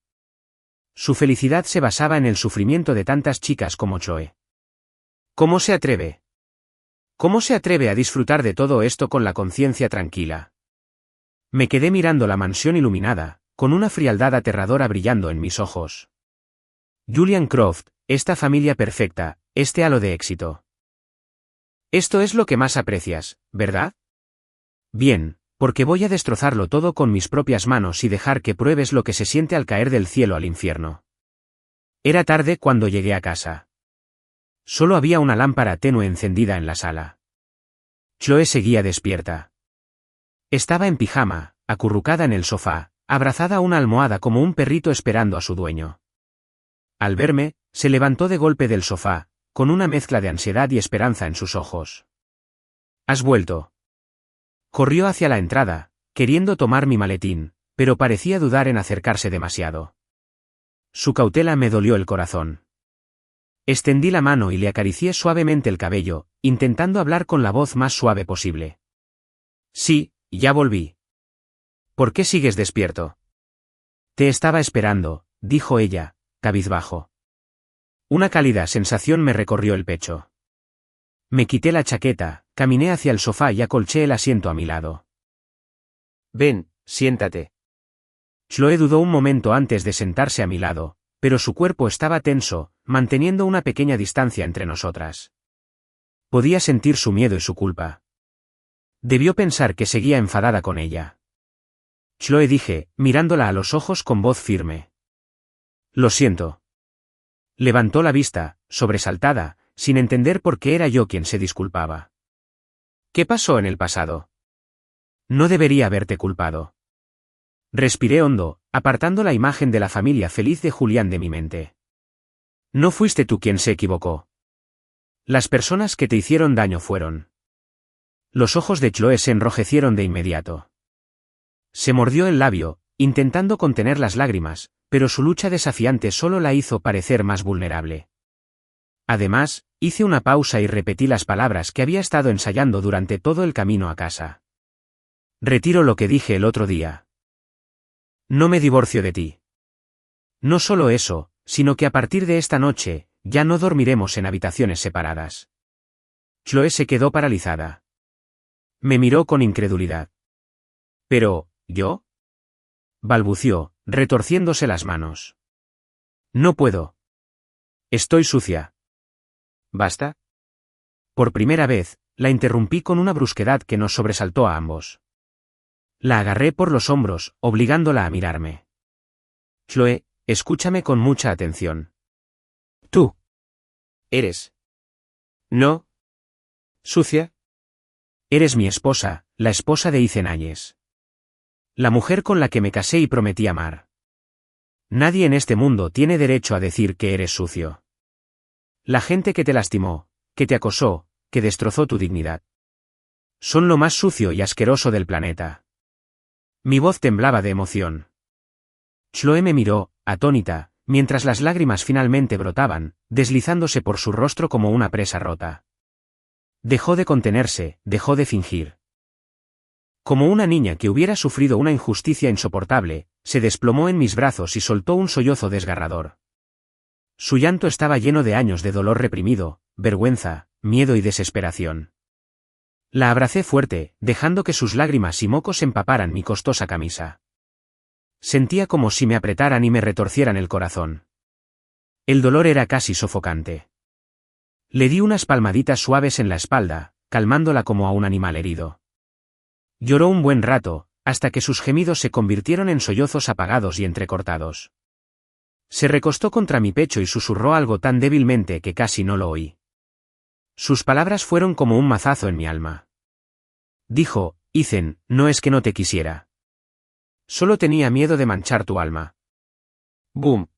Su felicidad se basaba en el sufrimiento de tantas chicas como Chloe. ¿Cómo se atreve? ¿Cómo se atreve a disfrutar de todo esto con la conciencia tranquila? Me quedé mirando la mansión iluminada, con una frialdad aterradora brillando en mis ojos. Julian Croft, esta familia perfecta, este halo de éxito. Esto es lo que más aprecias, ¿verdad? Bien, porque voy a destrozarlo todo con mis propias manos y dejar que pruebes lo que se siente al caer del cielo al infierno. Era tarde cuando llegué a casa. Solo había una lámpara tenue encendida en la sala. Chloe seguía despierta. Estaba en pijama, acurrucada en el sofá, abrazada a una almohada como un perrito esperando a su dueño. Al verme, se levantó de golpe del sofá, con una mezcla de ansiedad y esperanza en sus ojos. ¿Has vuelto? Corrió hacia la entrada, queriendo tomar mi maletín, pero parecía dudar en acercarse demasiado. Su cautela me dolió el corazón. Extendí la mano y le acaricié suavemente el cabello, intentando hablar con la voz más suave posible. Sí, ya volví. ¿Por qué sigues despierto? Te estaba esperando, dijo ella, cabizbajo. Una cálida sensación me recorrió el pecho. Me quité la chaqueta, caminé hacia el sofá y acolché el asiento a mi lado. Ven, siéntate. Chloe dudó un momento antes de sentarse a mi lado, pero su cuerpo estaba tenso, manteniendo una pequeña distancia entre nosotras. Podía sentir su miedo y su culpa. Debió pensar que seguía enfadada con ella. Chloe, dije, mirándola a los ojos con voz firme. Lo siento. Levantó la vista, sobresaltada, sin entender por qué era yo quien se disculpaba. ¿Qué pasó en el pasado? No debería haberte culpado. Respiré hondo, apartando la imagen de la familia feliz de Julián de mi mente. No fuiste tú quien se equivocó. Las personas que te hicieron daño fueron. Los ojos de Chloe se enrojecieron de inmediato. Se mordió el labio, intentando contener las lágrimas, pero su lucha desafiante solo la hizo parecer más vulnerable. Además, hice una pausa y repetí las palabras que había estado ensayando durante todo el camino a casa. Retiro lo que dije el otro día. No me divorcio de ti. No solo eso, sino que a partir de esta noche, ya no dormiremos en habitaciones separadas. Chloe se quedó paralizada. Me miró con incredulidad. ¿Pero, yo? Balbució, retorciéndose las manos. No puedo. Estoy sucia. ¿Basta? Por primera vez, la interrumpí con una brusquedad que nos sobresaltó a ambos. La agarré por los hombros, obligándola a mirarme. Chloe, escúchame con mucha atención. Tú. Eres. ¿No? ¿Sucia? Eres mi esposa, la esposa de Ethan Hayes. La mujer con la que me casé y prometí amar. Nadie en este mundo tiene derecho a decir que eres sucio. La gente que te lastimó, que te acosó, que destrozó tu dignidad. Son lo más sucio y asqueroso del planeta. Mi voz temblaba de emoción. Chloe me miró, atónita, mientras las lágrimas finalmente brotaban, deslizándose por su rostro como una presa rota. Dejó de contenerse, dejó de fingir. Como una niña que hubiera sufrido una injusticia insoportable, se desplomó en mis brazos y soltó un sollozo desgarrador. Su llanto estaba lleno de años de dolor reprimido, vergüenza, miedo y desesperación. La abracé fuerte, dejando que sus lágrimas y mocos empaparan mi costosa camisa. Sentía como si me apretaran y me retorcieran el corazón. El dolor era casi sofocante. Le di unas palmaditas suaves en la espalda, calmándola como a un animal herido. Lloró un buen rato, hasta que sus gemidos se convirtieron en sollozos apagados y entrecortados. Se recostó contra mi pecho y susurró algo tan débilmente que casi no lo oí. Sus palabras fueron como un mazazo en mi alma. Dijo, Ethan, no es que no te quisiera. Solo tenía miedo de manchar tu alma. ¡Boom!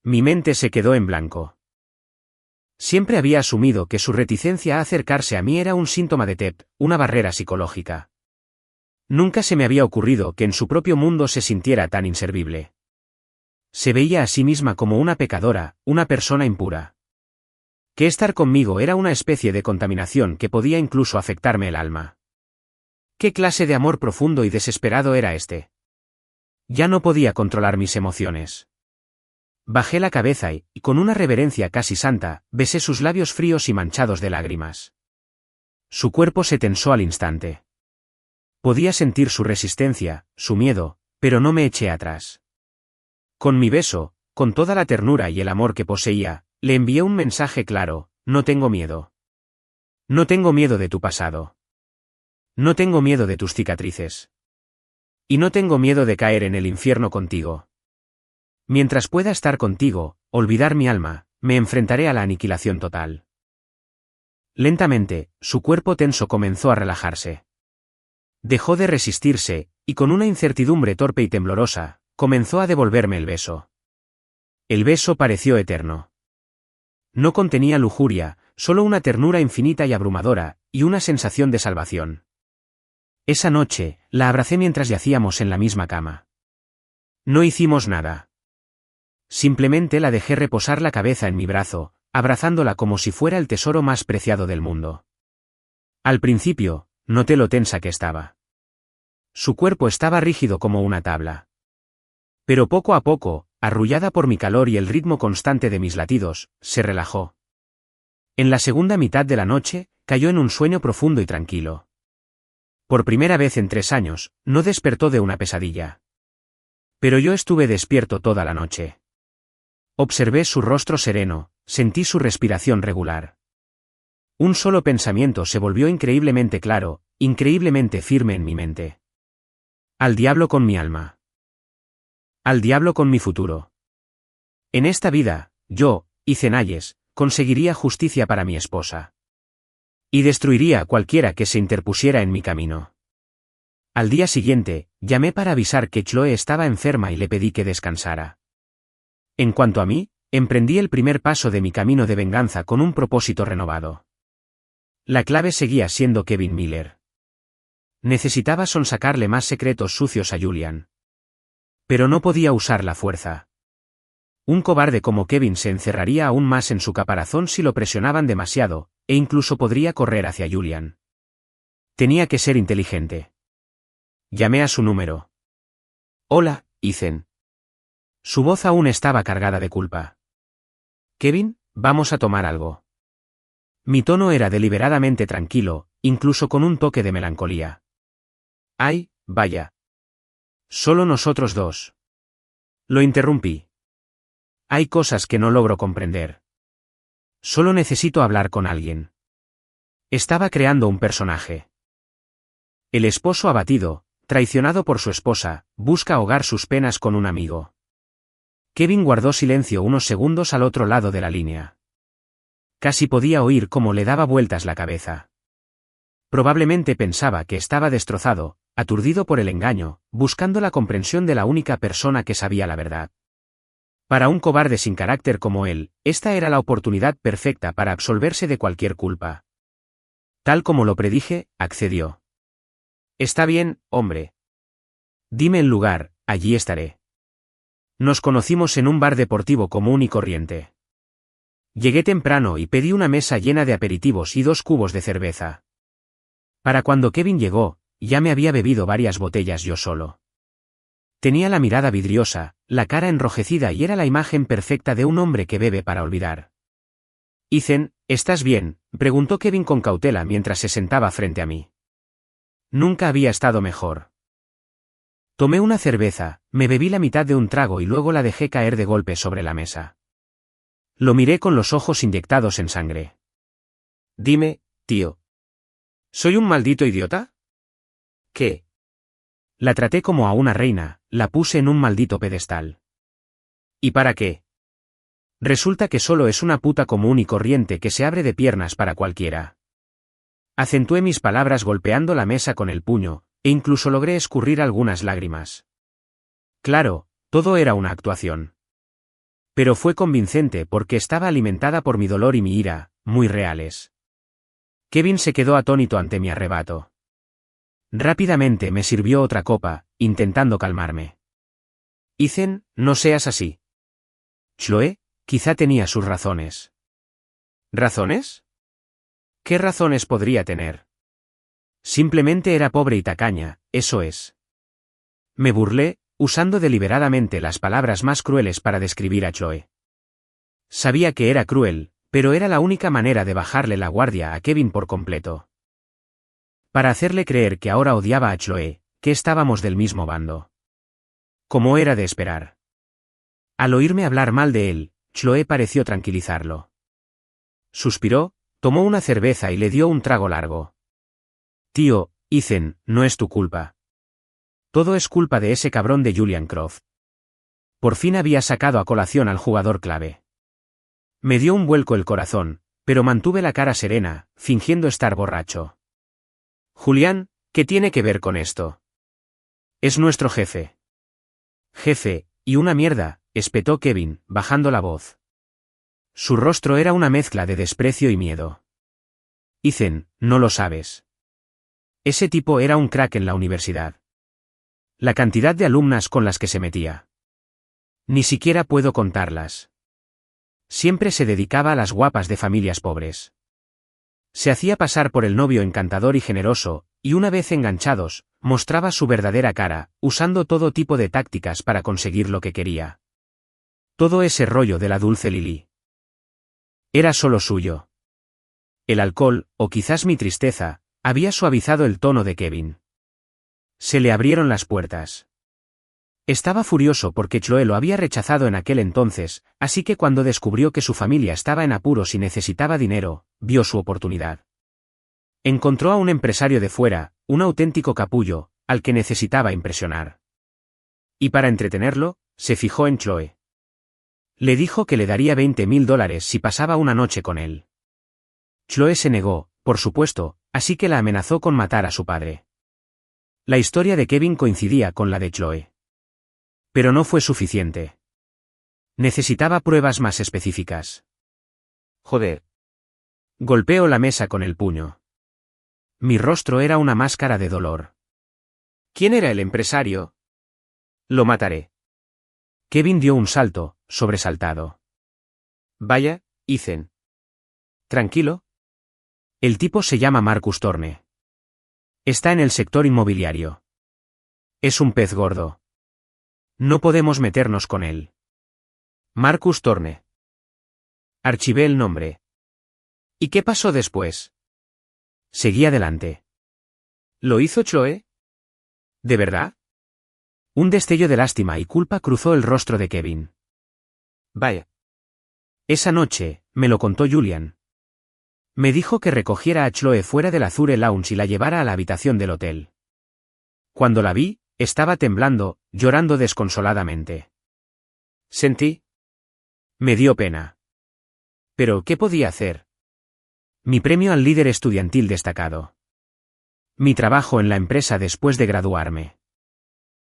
Mi mente se quedó en blanco. Siempre había asumido que su reticencia a acercarse a mí era un síntoma de TEP, una barrera psicológica. Nunca se me había ocurrido que en su propio mundo se sintiera tan inservible. Se veía a sí misma como una pecadora, una persona impura. Que estar conmigo era una especie de contaminación que podía incluso afectarme el alma. ¿Qué clase de amor profundo y desesperado era este? Ya no podía controlar mis emociones. Bajé la cabeza y, con una reverencia casi santa, besé sus labios fríos y manchados de lágrimas. Su cuerpo se tensó al instante. Podía sentir su resistencia, su miedo, pero no me eché atrás. Con mi beso, con toda la ternura y el amor que poseía, le envié un mensaje claro: no tengo miedo. No tengo miedo de tu pasado. No tengo miedo de tus cicatrices. Y no tengo miedo de caer en el infierno contigo. Mientras pueda estar contigo, olvidar mi alma, me enfrentaré a la aniquilación total. Lentamente, su cuerpo tenso comenzó a relajarse. Dejó de resistirse, y con una incertidumbre torpe y temblorosa, comenzó a devolverme el beso. El beso pareció eterno. No contenía lujuria, solo una ternura infinita y abrumadora, y una sensación de salvación. Esa noche, la abracé mientras yacíamos en la misma cama. No hicimos nada. Simplemente la dejé reposar la cabeza en mi brazo, abrazándola como si fuera el tesoro más preciado del mundo. Al principio, noté lo tensa que estaba. Su cuerpo estaba rígido como una tabla. Pero poco a poco, arrullada por mi calor y el ritmo constante de mis latidos, se relajó. En la segunda mitad de la noche, cayó en un sueño profundo y tranquilo. Por primera vez en 3 años, no despertó de una pesadilla. Pero yo estuve despierto toda la noche. Observé su rostro sereno, sentí su respiración regular. Un solo pensamiento se volvió increíblemente claro, increíblemente firme en mi mente. Al diablo con mi alma. Al diablo con mi futuro. En esta vida, yo, Ethan Hayes, conseguiría justicia para mi esposa. Y destruiría a cualquiera que se interpusiera en mi camino. Al día siguiente, llamé para avisar que Chloe estaba enferma y le pedí que descansara. En cuanto a mí, emprendí el primer paso de mi camino de venganza con un propósito renovado. La clave seguía siendo Kevin Miller. Necesitaba sonsacarle más secretos sucios a Julian. Pero no podía usar la fuerza. Un cobarde como Kevin se encerraría aún más en su caparazón si lo presionaban demasiado, e incluso podría correr hacia Julian. Tenía que ser inteligente. Llamé a su número. Hola, Ethan. Su voz aún estaba cargada de culpa. Kevin, vamos a tomar algo. Mi tono era deliberadamente tranquilo, incluso con un toque de melancolía. Ay, vaya. Solo nosotros dos. Lo interrumpí. Hay cosas que no logro comprender. Solo necesito hablar con alguien. Estaba creando un personaje. El esposo abatido, traicionado por su esposa, busca ahogar sus penas con un amigo. Kevin guardó silencio unos segundos al otro lado de la línea. Casi podía oír cómo le daba vueltas la cabeza. Probablemente pensaba que estaba destrozado, aturdido por el engaño, buscando la comprensión de la única persona que sabía la verdad. Para un cobarde sin carácter como él, esta era la oportunidad perfecta para absolverse de cualquier culpa. Tal como lo predije, accedió. Está bien, hombre. Dime el lugar, allí estaré. Nos conocimos en un bar deportivo común y corriente. Llegué temprano y pedí una mesa llena de aperitivos y 2 cubos de cerveza. Para cuando Kevin llegó, ya me había bebido varias botellas yo solo. Tenía la mirada vidriosa, la cara enrojecida y era la imagen perfecta de un hombre que bebe para olvidar. Ethan, ¿estás bien?, preguntó Kevin con cautela mientras se sentaba frente a mí. Nunca había estado mejor. Tomé una cerveza, me bebí la mitad de un trago y luego la dejé caer de golpe sobre la mesa. Lo miré con los ojos inyectados en sangre. Dime, tío. ¿Soy un maldito idiota? ¿Qué? La traté como a una reina, la puse en un maldito pedestal. ¿Y para qué? Resulta que solo es una puta común y corriente que se abre de piernas para cualquiera. Acentué mis palabras golpeando la mesa con el puño, e incluso logré escurrir algunas lágrimas. Claro, todo era una actuación. Pero fue convincente porque estaba alimentada por mi dolor y mi ira, muy reales. Kevin se quedó atónito ante mi arrebato. Rápidamente me sirvió otra copa, intentando calmarme. Ethan, no seas así. Chloe, quizá tenía sus razones. ¿Razones? ¿Qué razones podría tener? Simplemente era pobre y tacaña, eso es. Me burlé, usando deliberadamente las palabras más crueles para describir a Chloe. Sabía que era cruel, pero era la única manera de bajarle la guardia a Kevin por completo. Para hacerle creer que ahora odiaba a Chloe, que estábamos del mismo bando. Como era de esperar. Al oírme hablar mal de él, Chloe pareció tranquilizarlo. Suspiró, tomó una cerveza y le dio un trago largo. Tío, Ethan, no es tu culpa. Todo es culpa de ese cabrón de Julian Croft. Por fin había sacado a colación al jugador clave. Me dio un vuelco el corazón, pero mantuve la cara serena, fingiendo estar borracho. Julián, ¿qué tiene que ver con esto? Es nuestro jefe. Jefe, y una mierda, espetó Kevin, bajando la voz. Su rostro era una mezcla de desprecio y miedo. Ethan, no lo sabes. Ese tipo era un crack en la universidad. La cantidad de alumnas con las que se metía. Ni siquiera puedo contarlas. Siempre se dedicaba a las guapas de familias pobres. Se hacía pasar por el novio encantador y generoso, y una vez enganchados, mostraba su verdadera cara, usando todo tipo de tácticas para conseguir lo que quería. Todo ese rollo de la dulce Lily. Era solo suyo. El alcohol, o quizás mi tristeza, había suavizado el tono de Kevin. Se le abrieron las puertas. Estaba furioso porque Chloe lo había rechazado en aquel entonces, así que cuando descubrió que su familia estaba en apuros y necesitaba dinero, vio su oportunidad. Encontró a un empresario de fuera, un auténtico capullo, al que necesitaba impresionar. Y para entretenerlo, se fijó en Chloe. Le dijo que le daría $20,000 si pasaba una noche con él. Chloe se negó, por supuesto, así que la amenazó con matar a su padre. La historia de Kevin coincidía con la de Chloe. Pero no fue suficiente. Necesitaba pruebas más específicas. Joder. Golpeó la mesa con el puño. Mi rostro era una máscara de dolor. ¿Quién era el empresario? Lo mataré. Kevin dio un salto, sobresaltado. Vaya, Ethan. Tranquilo. El tipo se llama Marcus Thorne. Está en el sector inmobiliario. Es un pez gordo. No podemos meternos con él. Marcus Thorne. Archivé el nombre. ¿Y qué pasó después? Seguí adelante. ¿Lo hizo Chloe? ¿De verdad? Un destello de lástima y culpa cruzó el rostro de Kevin. Vaya. Esa noche, me lo contó Julian. Me dijo que recogiera a Chloe fuera del Azure Lounge y la llevara a la habitación del hotel. Cuando la vi, estaba temblando, llorando desconsoladamente. Sentí. Me dio pena. Pero, ¿qué podía hacer? Mi premio al líder estudiantil destacado. Mi trabajo en la empresa después de graduarme.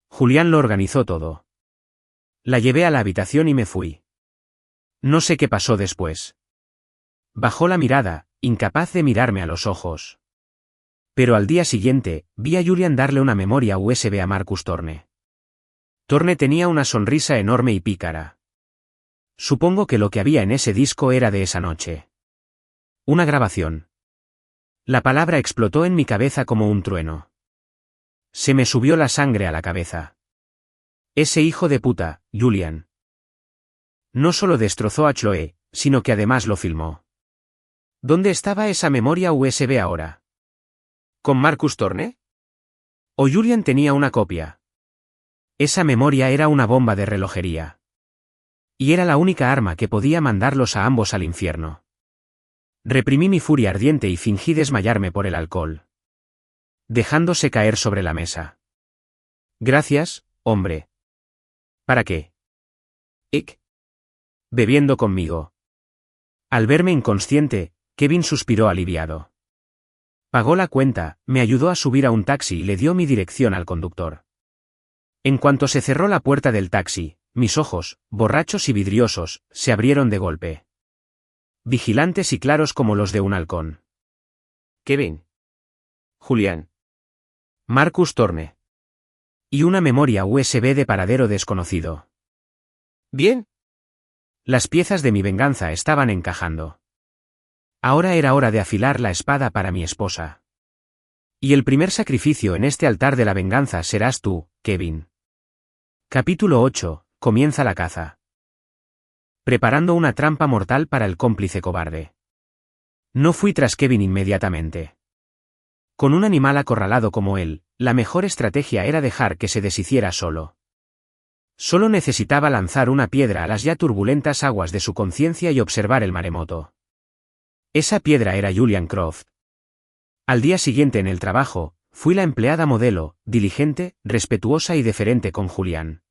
Julián lo organizó todo. La llevé a la habitación y me fui. No sé qué pasó después. Bajó la mirada, incapaz de mirarme a los ojos. Pero al día siguiente, vi a Julian darle una memoria USB a Marcus Thorne. Thorne tenía una sonrisa enorme y pícara. Supongo que lo que había en ese disco era de esa noche. Una grabación. La palabra explotó en mi cabeza como un trueno. Se me subió la sangre a la cabeza. Ese hijo de puta, Julian. No solo destrozó a Chloe, sino que además lo filmó. ¿Dónde estaba esa memoria USB ahora? ¿Con Marcus Thorne? ¿O Julian tenía una copia? Esa memoria era una bomba de relojería. Y era la única arma que podía mandarlos a ambos al infierno. Reprimí mi furia ardiente y fingí desmayarme por el alcohol. Dejándose caer sobre la mesa. Gracias, hombre. ¿Para qué? Ick. Bebiendo conmigo. Al verme inconsciente, Kevin suspiró aliviado. Pagó la cuenta, me ayudó a subir a un taxi y le dio mi dirección al conductor. En cuanto se cerró la puerta del taxi, mis ojos, borrachos y vidriosos, se abrieron de golpe. Vigilantes y claros como los de un halcón. Kevin. Julián. Marcus Thorne. Y una memoria USB de paradero desconocido. Bien. Las piezas de mi venganza estaban encajando. Ahora era hora de afilar la espada para mi esposa. Y el primer sacrificio en este altar de la venganza serás tú, Kevin. Capítulo 8. Comienza la caza. Preparando una trampa mortal para el cómplice cobarde. No fui tras Kevin inmediatamente. Con un animal acorralado como él, la mejor estrategia era dejar que se deshiciera solo. Solo necesitaba lanzar una piedra a las ya turbulentas aguas de su conciencia y observar el maremoto. Esa piedra era Julian Croft. Al día siguiente en el trabajo, fui la empleada modelo, diligente, respetuosa y deferente con Julian.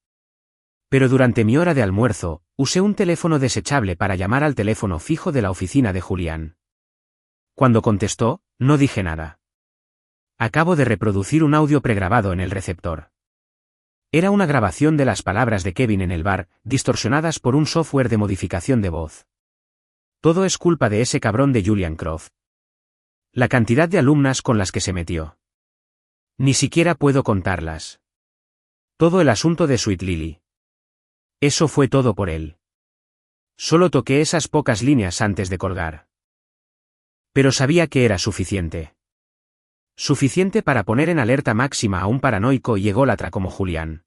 Pero durante mi hora de almuerzo, usé un teléfono desechable para llamar al teléfono fijo de la oficina de Julian. Cuando contestó, no dije nada. Acabo de reproducir un audio pregrabado en el receptor. Era una grabación de las palabras de Kevin en el bar, distorsionadas por un software de modificación de voz. Todo es culpa de ese cabrón de Julian Croft. La cantidad de alumnas con las que se metió. Ni siquiera puedo contarlas. Todo el asunto de Sweet Lily. Eso fue todo por él. Solo toqué esas pocas líneas antes de colgar. Pero sabía que era suficiente. Suficiente para poner en alerta máxima a un paranoico y ególatra como Julian.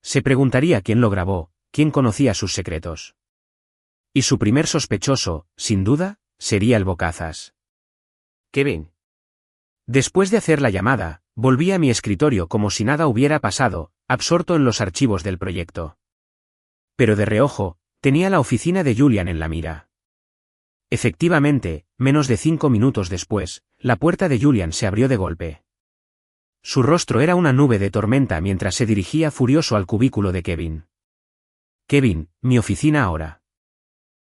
Se preguntaría quién lo grabó, quién conocía sus secretos. Y su primer sospechoso, sin duda, sería el bocazas. Kevin. Después de hacer la llamada, volví a mi escritorio como si nada hubiera pasado, absorto en los archivos del proyecto. Pero de reojo, tenía la oficina de Julian en la mira. Efectivamente, menos de 5 minutos después, la puerta de Julian se abrió de golpe. Su rostro era una nube de tormenta mientras se dirigía furioso al cubículo de Kevin. Kevin, mi oficina ahora.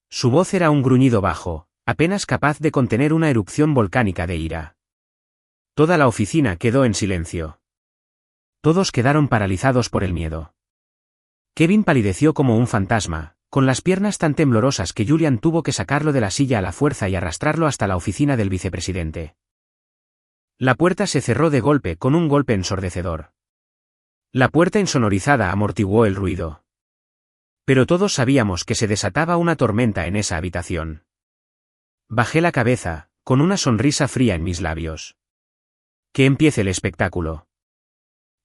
Su voz era un gruñido bajo, apenas capaz de contener una erupción volcánica de ira. Toda la oficina quedó en silencio. Todos quedaron paralizados por el miedo. Kevin palideció como un fantasma, con las piernas tan temblorosas que Julian tuvo que sacarlo de la silla a la fuerza y arrastrarlo hasta la oficina del vicepresidente. La puerta se cerró de golpe con un golpe ensordecedor. La puerta insonorizada amortiguó el ruido. Pero todos sabíamos que se desataba una tormenta en esa habitación. Bajé la cabeza, con una sonrisa fría en mis labios. Que empiece el espectáculo.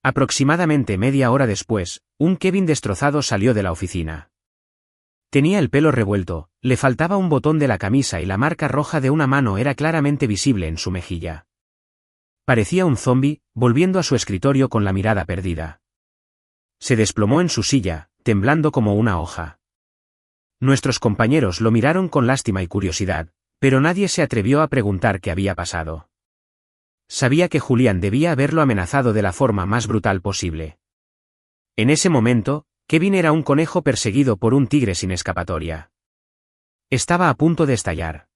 Aproximadamente media hora después, un Kevin destrozado salió de la oficina. Tenía el pelo revuelto, le faltaba un botón de la camisa y la marca roja de una mano era claramente visible en su mejilla. Parecía un zombi, volviendo a su escritorio con la mirada perdida. Se desplomó en su silla, temblando como una hoja. Nuestros compañeros lo miraron con lástima y curiosidad, pero nadie se atrevió a preguntar qué había pasado. Sabía que Julian debía haberlo amenazado de la forma más brutal posible. En ese momento, Kevin era un conejo perseguido por un tigre sin escapatoria. Estaba a punto de estallar.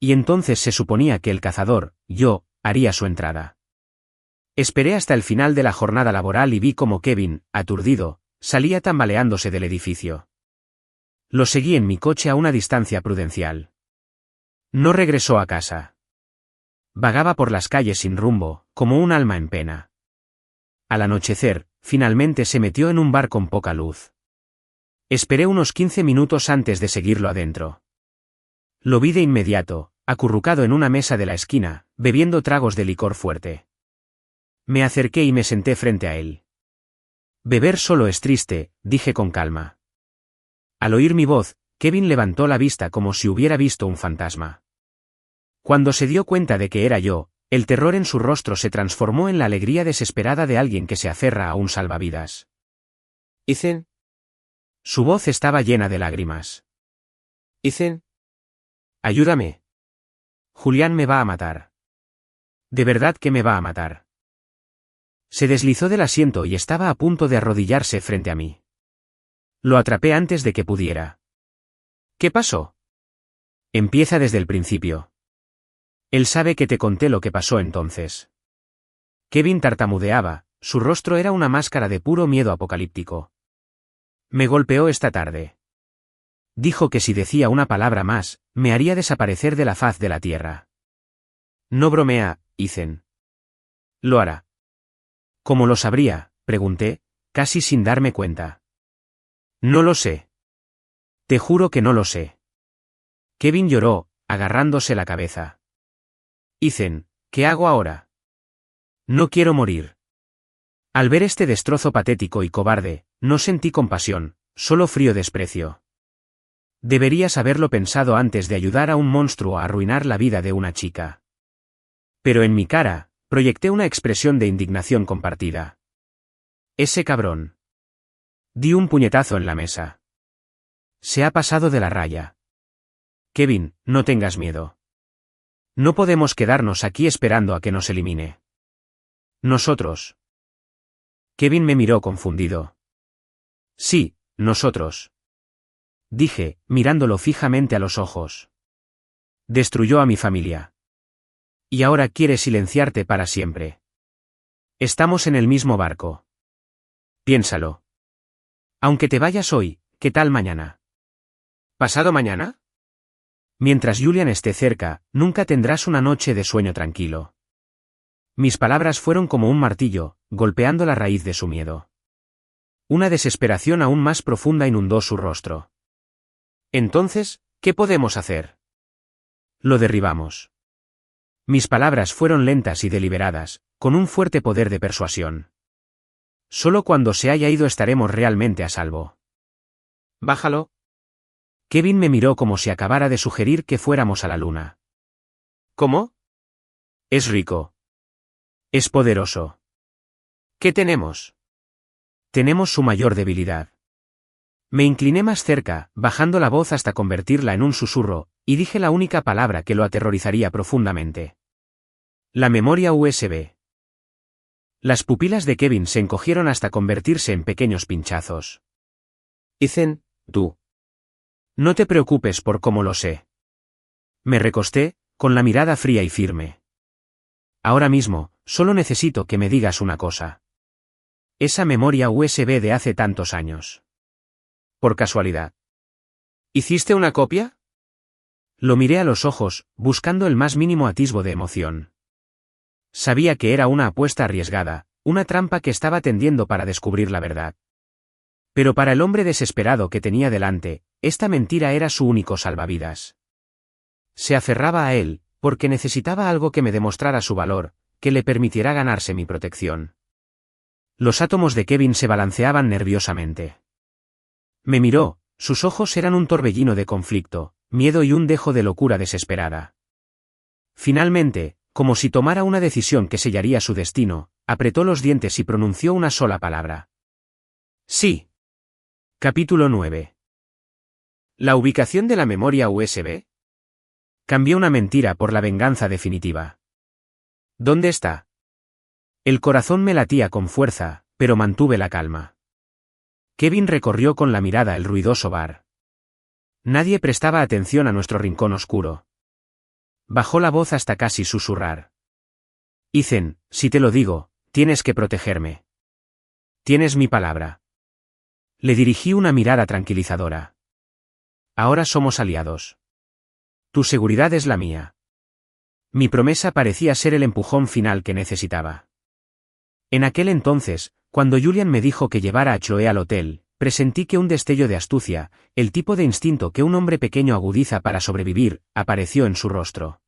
Y entonces se suponía que el cazador, yo, haría su entrada. Esperé hasta el final de la jornada laboral y vi cómo Kevin, aturdido, salía tambaleándose del edificio. Lo seguí en mi coche a una distancia prudencial. No regresó a casa. Vagaba por las calles sin rumbo, como un alma en pena. Al anochecer, finalmente se metió en un bar con poca luz. Esperé unos 15 minutos antes de seguirlo adentro. Lo vi de inmediato, acurrucado en una mesa de la esquina, bebiendo tragos de licor fuerte. Me acerqué y me senté frente a él. Beber solo es triste, dije con calma. Al oír mi voz, Kevin levantó la vista como si hubiera visto un fantasma. Cuando se dio cuenta de que era yo, el terror en su rostro se transformó en la alegría desesperada de alguien que se aferra a un salvavidas. Ethan. Su voz estaba llena de lágrimas. Ethan. Ayúdame. Julián me va a matar. De verdad que me va a matar. Se deslizó del asiento y estaba a punto de arrodillarse frente a mí. Lo atrapé antes de que pudiera. ¿Qué pasó? Empieza desde el principio. Él sabe que te conté lo que pasó entonces. Kevin tartamudeaba, su rostro era una máscara de puro miedo apocalíptico. Me golpeó esta tarde. Dijo que si decía una palabra más, me haría desaparecer de la faz de la tierra. No bromea, Ethan. Lo hará. ¿Cómo lo sabría?, pregunté, casi sin darme cuenta. No lo sé. Te juro que no lo sé. Kevin lloró, agarrándose la cabeza. Ethan, ¿qué hago ahora? No quiero morir. Al ver este destrozo patético y cobarde, no sentí compasión, solo frío desprecio. Deberías haberlo pensado antes de ayudar a un monstruo a arruinar la vida de una chica. Pero en mi cara, proyecté una expresión de indignación compartida. Ese cabrón. Di un puñetazo en la mesa. Se ha pasado de la raya. Kevin, no tengas miedo. No podemos quedarnos aquí esperando a que nos elimine. Nosotros. Kevin me miró confundido. Sí, nosotros. Dije, mirándolo fijamente a los ojos. Destruyó a mi familia. Y ahora quiere silenciarte para siempre. Estamos en el mismo barco. Piénsalo. Aunque te vayas hoy, ¿qué tal mañana? ¿Pasado mañana? Mientras Julian esté cerca, nunca tendrás una noche de sueño tranquilo. Mis palabras fueron como un martillo, golpeando la raíz de su miedo. Una desesperación aún más profunda inundó su rostro. Entonces, ¿qué podemos hacer? Lo derribamos. Mis palabras fueron lentas y deliberadas, con un fuerte poder de persuasión. Solo cuando se haya ido estaremos realmente a salvo. Bájalo. Kevin me miró como si acabara de sugerir que fuéramos a la luna. ¿Cómo? Es rico. Es poderoso. ¿Qué tenemos? Tenemos su mayor debilidad. Me incliné más cerca, bajando la voz hasta convertirla en un susurro, y dije la única palabra que lo aterrorizaría profundamente. La memoria USB. Las pupilas de Kevin se encogieron hasta convertirse en pequeños pinchazos. Ethan, tú. No te preocupes por cómo lo sé. Me recosté, con la mirada fría y firme. Ahora mismo, solo necesito que me digas una cosa. Esa memoria USB de hace tantos años. Por casualidad. ¿Hiciste una copia? Lo miré a los ojos, buscando el más mínimo atisbo de emoción. Sabía que era una apuesta arriesgada, una trampa que estaba tendiendo para descubrir la verdad. Pero para el hombre desesperado que tenía delante, esta mentira era su único salvavidas. Se aferraba a él, porque necesitaba algo que me demostrara su valor, que le permitiera ganarse mi protección. Los átomos de Kevin se balanceaban nerviosamente. Me miró, sus ojos eran un torbellino de conflicto, miedo y un dejo de locura desesperada. Finalmente, como si tomara una decisión que sellaría su destino, apretó los dientes y pronunció una sola palabra. Sí. Capítulo 9. ¿La ubicación de la memoria USB? Cambié una mentira por la venganza definitiva. ¿Dónde está? El corazón me latía con fuerza, pero mantuve la calma. Kevin recorrió con la mirada el ruidoso bar. Nadie prestaba atención a nuestro rincón oscuro. Bajó la voz hasta casi susurrar. Ethan, si te lo digo, tienes que protegerme. Tienes mi palabra. Le dirigí una mirada tranquilizadora. Ahora somos aliados. Tu seguridad es la mía. Mi promesa parecía ser el empujón final que necesitaba. En aquel entonces, cuando Julian me dijo que llevara a Chloe al hotel, presentí que un destello de astucia, el tipo de instinto que un hombre pequeño agudiza para sobrevivir, apareció en su rostro.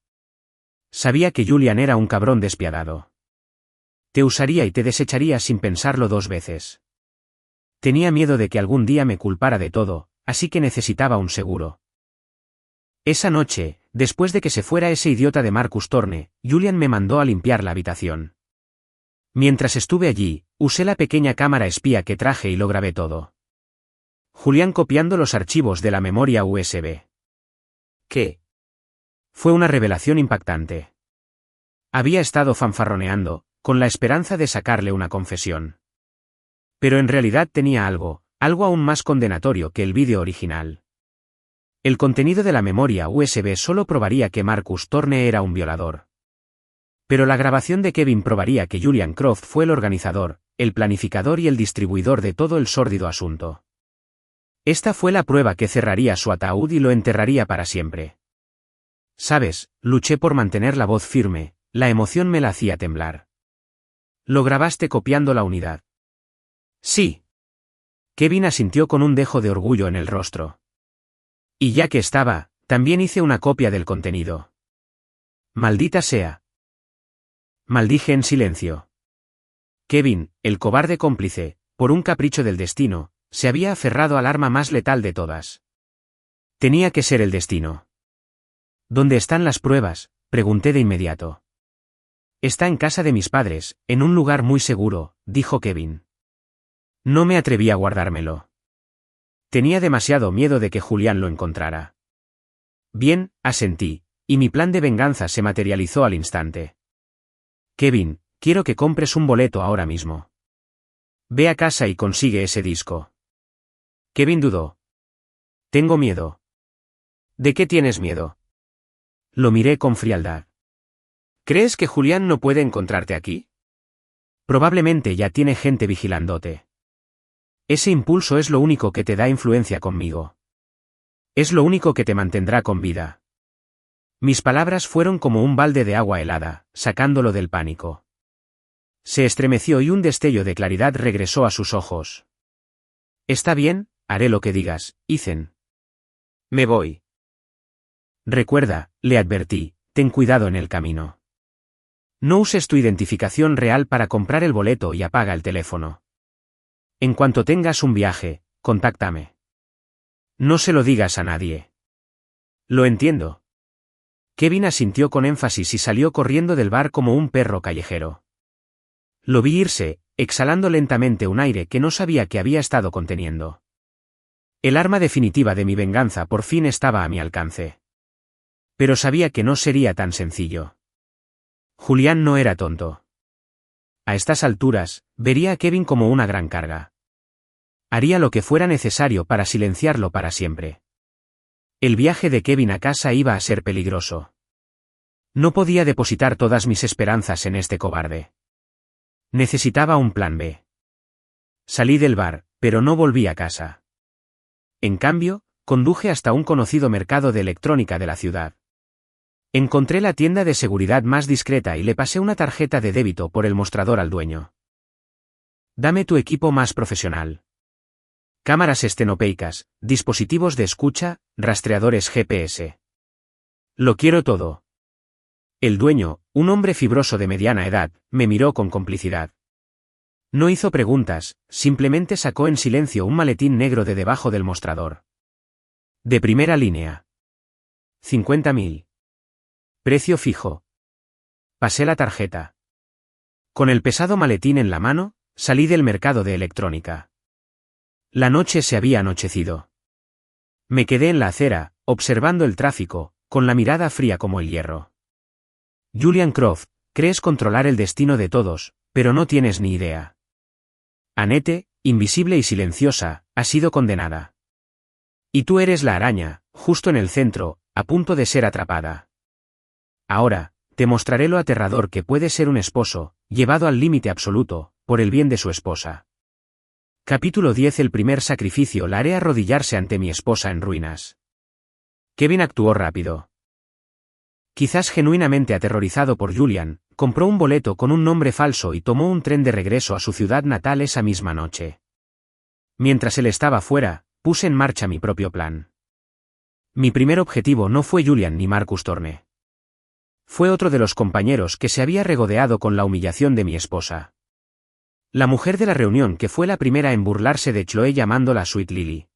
Sabía que Julian era un cabrón despiadado. Te usaría y te desecharía sin pensarlo dos veces. Tenía miedo de que algún día me culpara de todo, así que necesitaba un seguro. Esa noche, después de que se fuera ese idiota de Marcus Thorne, Julian me mandó a limpiar la habitación. Mientras estuve allí, usé la pequeña cámara espía que traje y lo grabé todo. Julián copiando los archivos de la memoria USB. ¿Qué? Fue una revelación impactante. Había estado fanfarroneando, con la esperanza de sacarle una confesión. Pero en realidad tenía algo aún más condenatorio que el vídeo original. El contenido de la memoria USB solo probaría que Marcus Thorne era un violador. Pero la grabación de Kevin probaría que Julian Croft fue el organizador, el planificador y el distribuidor de todo el sórdido asunto. Esta fue la prueba que cerraría su ataúd y lo enterraría para siempre. Sabes, luché por mantener la voz firme, la emoción me la hacía temblar. ¿Lo grabaste copiando la unidad? Sí. Kevin asintió con un dejo de orgullo en el rostro. Y ya que estaba, también hice una copia del contenido. Maldita sea. Maldije en silencio. Kevin, el cobarde cómplice, por un capricho del destino, se había aferrado al arma más letal de todas. Tenía que ser el destino. ¿Dónde están las pruebas?, pregunté de inmediato. Está en casa de mis padres, en un lugar muy seguro, dijo Kevin. No me atreví a guardármelo. Tenía demasiado miedo de que Julián lo encontrara. Bien, asentí, y mi plan de venganza se materializó al instante. Kevin, quiero que compres un boleto ahora mismo. Ve a casa y consigue ese disco. Kevin dudó. Tengo miedo. ¿De qué tienes miedo? Lo miré con frialdad. ¿Crees que Julián no puede encontrarte aquí? Probablemente ya tiene gente vigilándote. Ese impulso es lo único que te da influencia conmigo. Es lo único que te mantendrá con vida. Mis palabras fueron como un balde de agua helada, sacándolo del pánico. Se estremeció y un destello de claridad regresó a sus ojos. Está bien, haré lo que digas, Ethan. Me voy. Recuerda, le advertí, ten cuidado en el camino. No uses tu identificación real para comprar el boleto y apaga el teléfono. En cuanto tengas un viaje, contáctame. No se lo digas a nadie. Lo entiendo. Kevin asintió con énfasis y salió corriendo del bar como un perro callejero. Lo vi irse, exhalando lentamente un aire que no sabía que había estado conteniendo. El arma definitiva de mi venganza por fin estaba a mi alcance. Pero sabía que no sería tan sencillo. Julián no era tonto. A estas alturas, vería a Kevin como una gran carga. Haría lo que fuera necesario para silenciarlo para siempre. El viaje de Kevin a casa iba a ser peligroso. No podía depositar todas mis esperanzas en este cobarde. Necesitaba un plan B. Salí del bar, pero no volví a casa. En cambio, conduje hasta un conocido mercado de electrónica de la ciudad. Encontré la tienda de seguridad más discreta y le pasé una tarjeta de débito por el mostrador al dueño. Dame tu equipo más profesional. Cámaras estenopeicas, dispositivos de escucha, rastreadores GPS. Lo quiero todo. El dueño, un hombre fibroso de mediana edad, me miró con complicidad. No hizo preguntas, simplemente sacó en silencio un maletín negro de debajo del mostrador. De primera línea. 50.000. Precio fijo. Pasé la tarjeta. Con el pesado maletín en la mano, salí del mercado de electrónica. La noche se había anochecido. Me quedé en la acera, observando el tráfico, con la mirada fría como el hierro. Julian Croft, crees controlar el destino de todos, pero no tienes ni idea. Annette, invisible y silenciosa, ha sido condenada. Y tú eres la araña, justo en el centro, a punto de ser atrapada. Ahora, te mostraré lo aterrador que puede ser un esposo, llevado al límite absoluto, por el bien de su esposa. Capítulo 10. El primer sacrificio. La haré arrodillarse ante mi esposa en ruinas. Kevin actuó rápido. Quizás genuinamente aterrorizado por Julian, compró un boleto con un nombre falso y tomó un tren de regreso a su ciudad natal esa misma noche. Mientras él estaba fuera, puse en marcha mi propio plan. Mi primer objetivo no fue Julian ni Marcus Thorne. Fue otro de los compañeros que se había regodeado con la humillación de mi esposa. La mujer de la reunión que fue la primera en burlarse de Chloe llamándola Sweet Lily.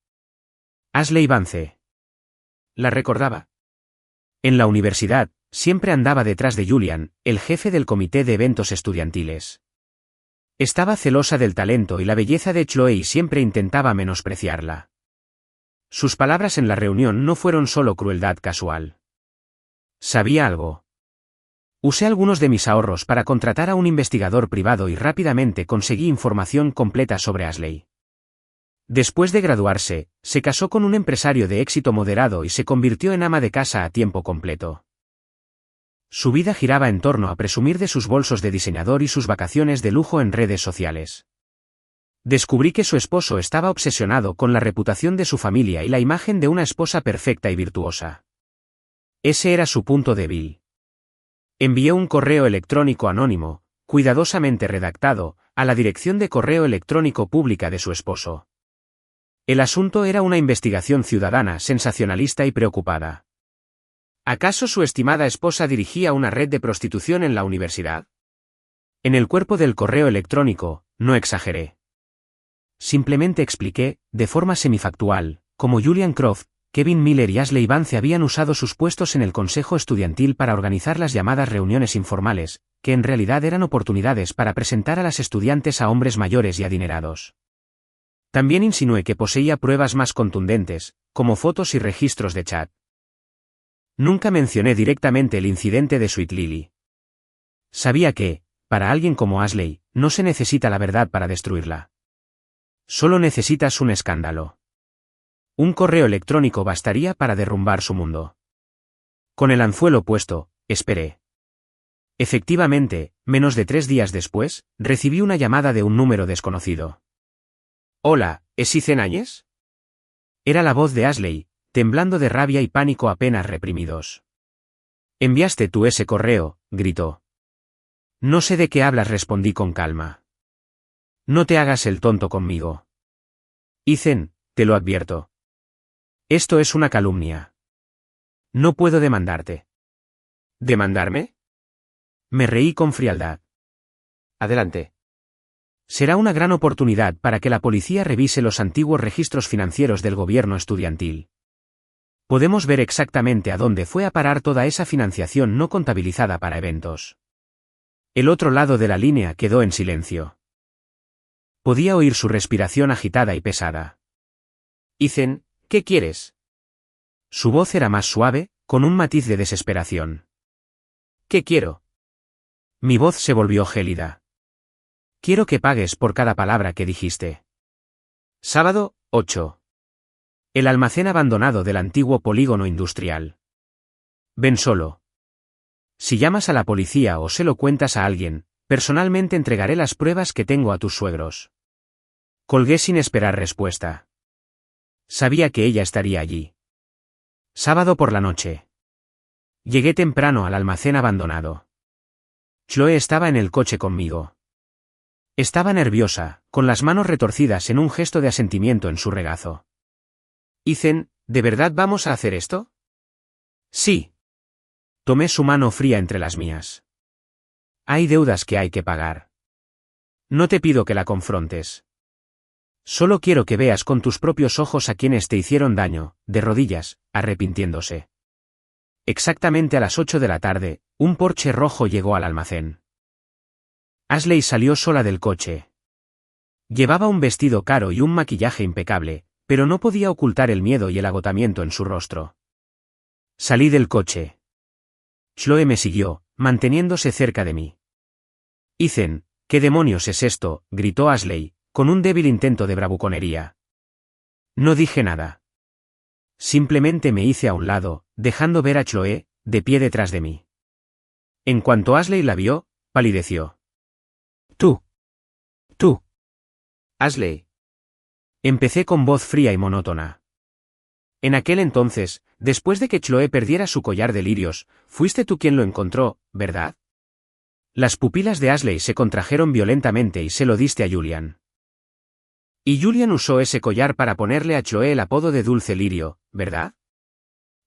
Ashley Vance. La recordaba. En la universidad, siempre andaba detrás de Julian, el jefe del comité de eventos estudiantiles. Estaba celosa del talento y la belleza de Chloe y siempre intentaba menospreciarla. Sus palabras en la reunión no fueron solo crueldad casual. Sabía algo. Usé algunos de mis ahorros para contratar a un investigador privado y rápidamente conseguí información completa sobre Ashley. Después de graduarse, se casó con un empresario de éxito moderado y se convirtió en ama de casa a tiempo completo. Su vida giraba en torno a presumir de sus bolsos de diseñador y sus vacaciones de lujo en redes sociales. Descubrí que su esposo estaba obsesionado con la reputación de su familia y la imagen de una esposa perfecta y virtuosa. Ese era su punto débil. Envié un correo electrónico anónimo, cuidadosamente redactado, a la dirección de correo electrónico pública de su esposo. El asunto era una investigación ciudadana sensacionalista y preocupada. ¿Acaso su estimada esposa dirigía una red de prostitución en la universidad? En el cuerpo del correo electrónico, no exageré. Simplemente expliqué, de forma semifactual, cómo Julian Croft, Kevin Miller y Ashley Vance habían usado sus puestos en el consejo estudiantil para organizar las llamadas reuniones informales, que en realidad eran oportunidades para presentar a las estudiantes a hombres mayores y adinerados. También insinué que poseía pruebas más contundentes, como fotos y registros de chat. Nunca mencioné directamente el incidente de Sweet Lily. Sabía que, para alguien como Ashley, no se necesita la verdad para destruirla. Solo necesitas un escándalo. Un correo electrónico bastaría para derrumbar su mundo. Con el anzuelo puesto, esperé. Efectivamente, menos de 3 días después, recibí una llamada de un número desconocido. «Hola, ¿es Ethan Áñez?» Era la voz de Ashley, temblando de rabia y pánico apenas reprimidos. «¿Enviaste tú ese correo?», gritó. «No sé de qué hablas», respondí con calma. «No te hagas el tonto conmigo. Ethan, te lo advierto. Esto es una calumnia. No puedo demandarte». «¿Demandarme?». Me reí con frialdad. «Adelante. Será una gran oportunidad para que la policía revise los antiguos registros financieros del gobierno estudiantil. Podemos ver exactamente a dónde fue a parar toda esa financiación no contabilizada para eventos». El otro lado de la línea quedó en silencio. Podía oír su respiración agitada y pesada. «Ethan, ¿qué quieres?». Su voz era más suave, con un matiz de desesperación. «¿Qué quiero?». Mi voz se volvió gélida. «Quiero que pagues por cada palabra que dijiste». Sábado, 8. El almacén abandonado del antiguo polígono industrial. Ven solo. Si llamas a la policía o se lo cuentas a alguien, personalmente entregaré las pruebas que tengo a tus suegros. Colgué sin esperar respuesta. Sabía que ella estaría allí. Sábado por la noche. Llegué temprano al almacén abandonado. Chloe estaba en el coche conmigo. Estaba nerviosa, con las manos retorcidas en un gesto de asentimiento en su regazo. «Ethan, ¿de verdad vamos a hacer esto?». «Sí». Tomé su mano fría entre las mías. «Hay deudas que hay que pagar. No te pido que la confrontes. Solo quiero que veas con tus propios ojos a quienes te hicieron daño, de rodillas, arrepintiéndose». Exactamente a las 8 de la tarde, un Porsche rojo llegó al almacén. Ashley salió sola del coche. Llevaba un vestido caro y un maquillaje impecable, pero no podía ocultar el miedo y el agotamiento en su rostro. Salí del coche. Chloe me siguió, manteniéndose cerca de mí. «Ethan, ¿qué demonios es esto?», gritó Ashley, con un débil intento de bravuconería. No dije nada. Simplemente me hice a un lado, dejando ver a Chloe, de pie detrás de mí. En cuanto Ashley la vio, palideció. Tú. Ashley. Empecé con voz fría y monótona. En aquel entonces, después de que Chloe perdiera su collar de lirios, fuiste tú quien lo encontró, ¿verdad? Las pupilas de Ashley se contrajeron violentamente y se lo diste a Julian. Y Julian usó ese collar para ponerle a Chloe el apodo de Dulce Lirio, ¿verdad?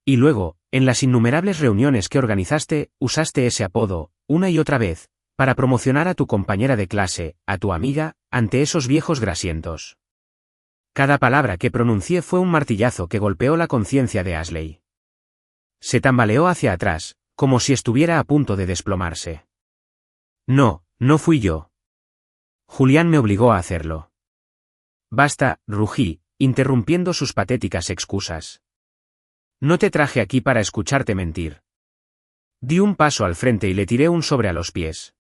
Y luego, en las innumerables reuniones que organizaste, usaste ese apodo, una y otra vez, para promocionar a tu compañera de clase, a tu amiga, ante esos viejos grasientos. Cada palabra que pronuncié fue un martillazo que golpeó la conciencia de Ashley. Se tambaleó hacia atrás, como si estuviera a punto de desplomarse. No fui yo. Julián me obligó a hacerlo. Basta, rugí, interrumpiendo sus patéticas excusas. No te traje aquí para escucharte mentir. Di un paso al frente y le tiré un sobre a los pies.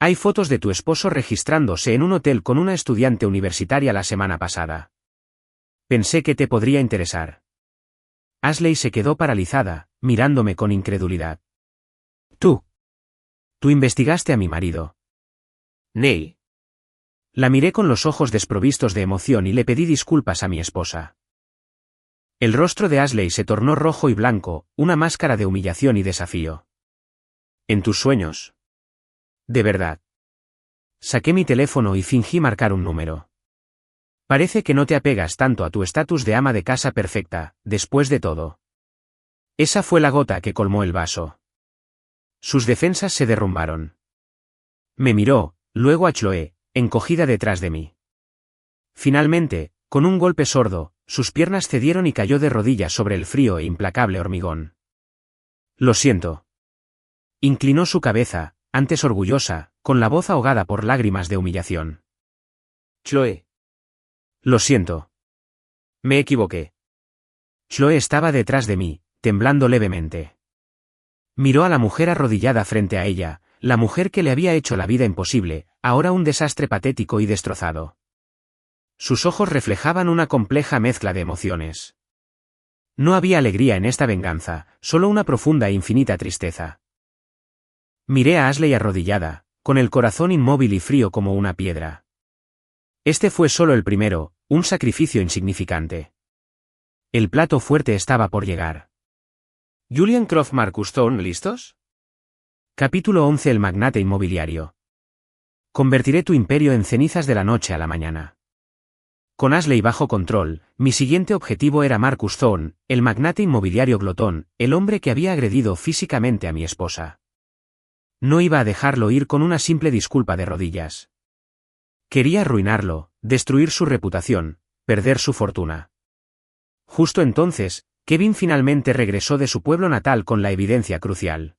Hay fotos de tu esposo registrándose en un hotel con una estudiante universitaria la semana pasada. Pensé que te podría interesar. Ashley se quedó paralizada, mirándome con incredulidad. Tú investigaste a mi marido. Ney. La miré con los ojos desprovistos de emoción y le pedí disculpas a mi esposa. El rostro de Ashley se tornó rojo y blanco, una máscara de humillación y desafío. ¿En tus sueños? ¿De verdad? Saqué mi teléfono y fingí marcar un número. Parece que no te apegas tanto a tu estatus de ama de casa perfecta, después de todo. Esa fue la gota que colmó el vaso. Sus defensas se derrumbaron. Me miró, luego a Chloe, encogida detrás de mí. Finalmente, con un golpe sordo, sus piernas cedieron y cayó de rodillas sobre el frío e implacable hormigón. Lo siento. Inclinó su cabeza, antes orgullosa, con la voz ahogada por lágrimas de humillación. Chloe. Lo siento. Me equivoqué. Chloe estaba detrás de mí, temblando levemente. Miró a la mujer arrodillada frente a ella, la mujer que le había hecho la vida imposible, ahora un desastre patético y destrozado. Sus ojos reflejaban una compleja mezcla de emociones. No había alegría en esta venganza, solo una profunda e infinita tristeza. Miré a Ashley arrodillada, con el corazón inmóvil y frío como una piedra. Este fue solo el primero, un sacrificio insignificante. El plato fuerte estaba por llegar. Julian Croft, Marcus Thorne, ¿listos? Capítulo 11. El magnate inmobiliario. Convertiré tu imperio en cenizas de la noche a la mañana. Con Ashley bajo control, mi siguiente objetivo era Marcus Thorne, el magnate inmobiliario glotón, el hombre que había agredido físicamente a mi esposa. No iba a dejarlo ir con una simple disculpa de rodillas. Quería arruinarlo, destruir su reputación, perder su fortuna. Justo entonces, Kevin finalmente regresó de su pueblo natal con la evidencia crucial.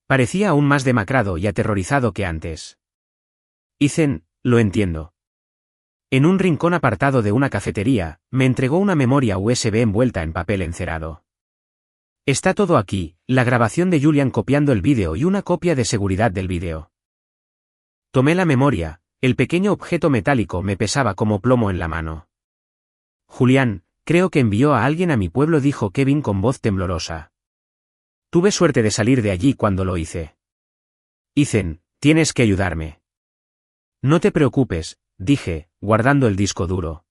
Parecía aún más demacrado y aterrorizado que antes. Ethan, lo entiendo. En un rincón apartado de una cafetería, me entregó una memoria USB envuelta en papel encerado. Está todo aquí, la grabación de Julian copiando el vídeo y una copia de seguridad del vídeo. Tomé la memoria, el pequeño objeto metálico me pesaba como plomo en la mano. Julián, creo que envió a alguien a mi pueblo, dijo Kevin con voz temblorosa. Tuve suerte de salir de allí cuando lo hice. Ethan, tienes que ayudarme. No te preocupes, dije, guardando el disco duro.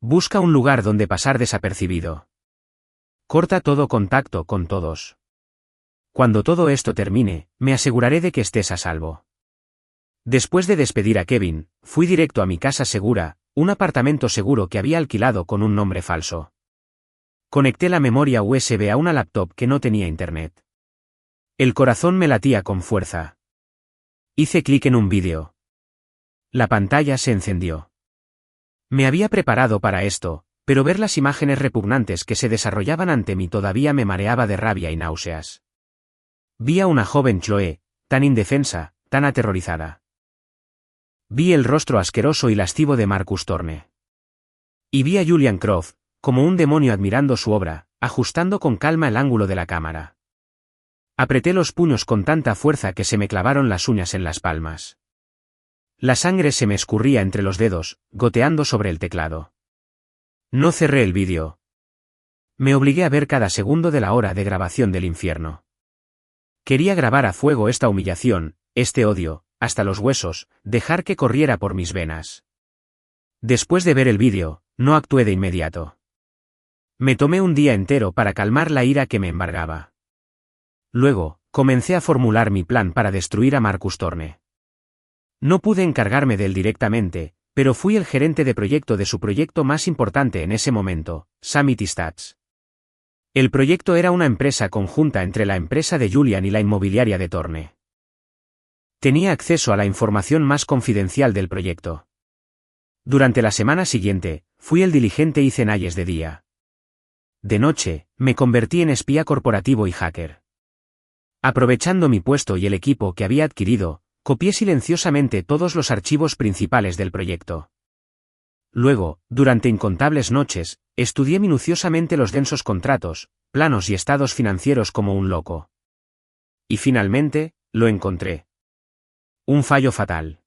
Busca un lugar donde pasar desapercibido. Corta todo contacto con todos. Cuando todo esto termine, me aseguraré de que estés a salvo. Después de despedir a Kevin, fui directo a mi casa segura, un apartamento seguro que había alquilado con un nombre falso. Conecté la memoria USB a una laptop que no tenía internet. El corazón me latía con fuerza. Hice clic en un vídeo. La pantalla se encendió. Me había preparado para esto, pero ver las imágenes repugnantes que se desarrollaban ante mí todavía me mareaba de rabia y náuseas. Vi a una joven Chloe, tan indefensa, tan aterrorizada. Vi el rostro asqueroso y lascivo de Marcus Thorne. Y vi a Julian Croft, como un demonio admirando su obra, ajustando con calma el ángulo de la cámara. Apreté los puños con tanta fuerza que se me clavaron las uñas en las palmas. La sangre se me escurría entre los dedos, goteando sobre el teclado. No cerré el vídeo. Me obligué a ver cada segundo de la hora de grabación del infierno. Quería grabar a fuego esta humillación, este odio, hasta los huesos, dejar que corriera por mis venas. Después de ver el vídeo, no actué de inmediato. Me tomé un día entero para calmar la ira que me embargaba. Luego, comencé a formular mi plan para destruir a Marcus Thorne. No pude encargarme de él directamente, pero fui el gerente de proyecto de su proyecto más importante en ese momento, Summit Stats. El proyecto era una empresa conjunta entre la empresa de Julian y la inmobiliaria de Thorne. Tenía acceso a la información más confidencial del proyecto. Durante la semana siguiente, fui el diligente Ethan Hayes de día. De noche, me convertí en espía corporativo y hacker. Aprovechando mi puesto y el equipo que había adquirido, copié silenciosamente todos los archivos principales del proyecto. Luego, durante incontables noches, estudié minuciosamente los densos contratos, planos y estados financieros como un loco. Y finalmente, lo encontré. Un fallo fatal.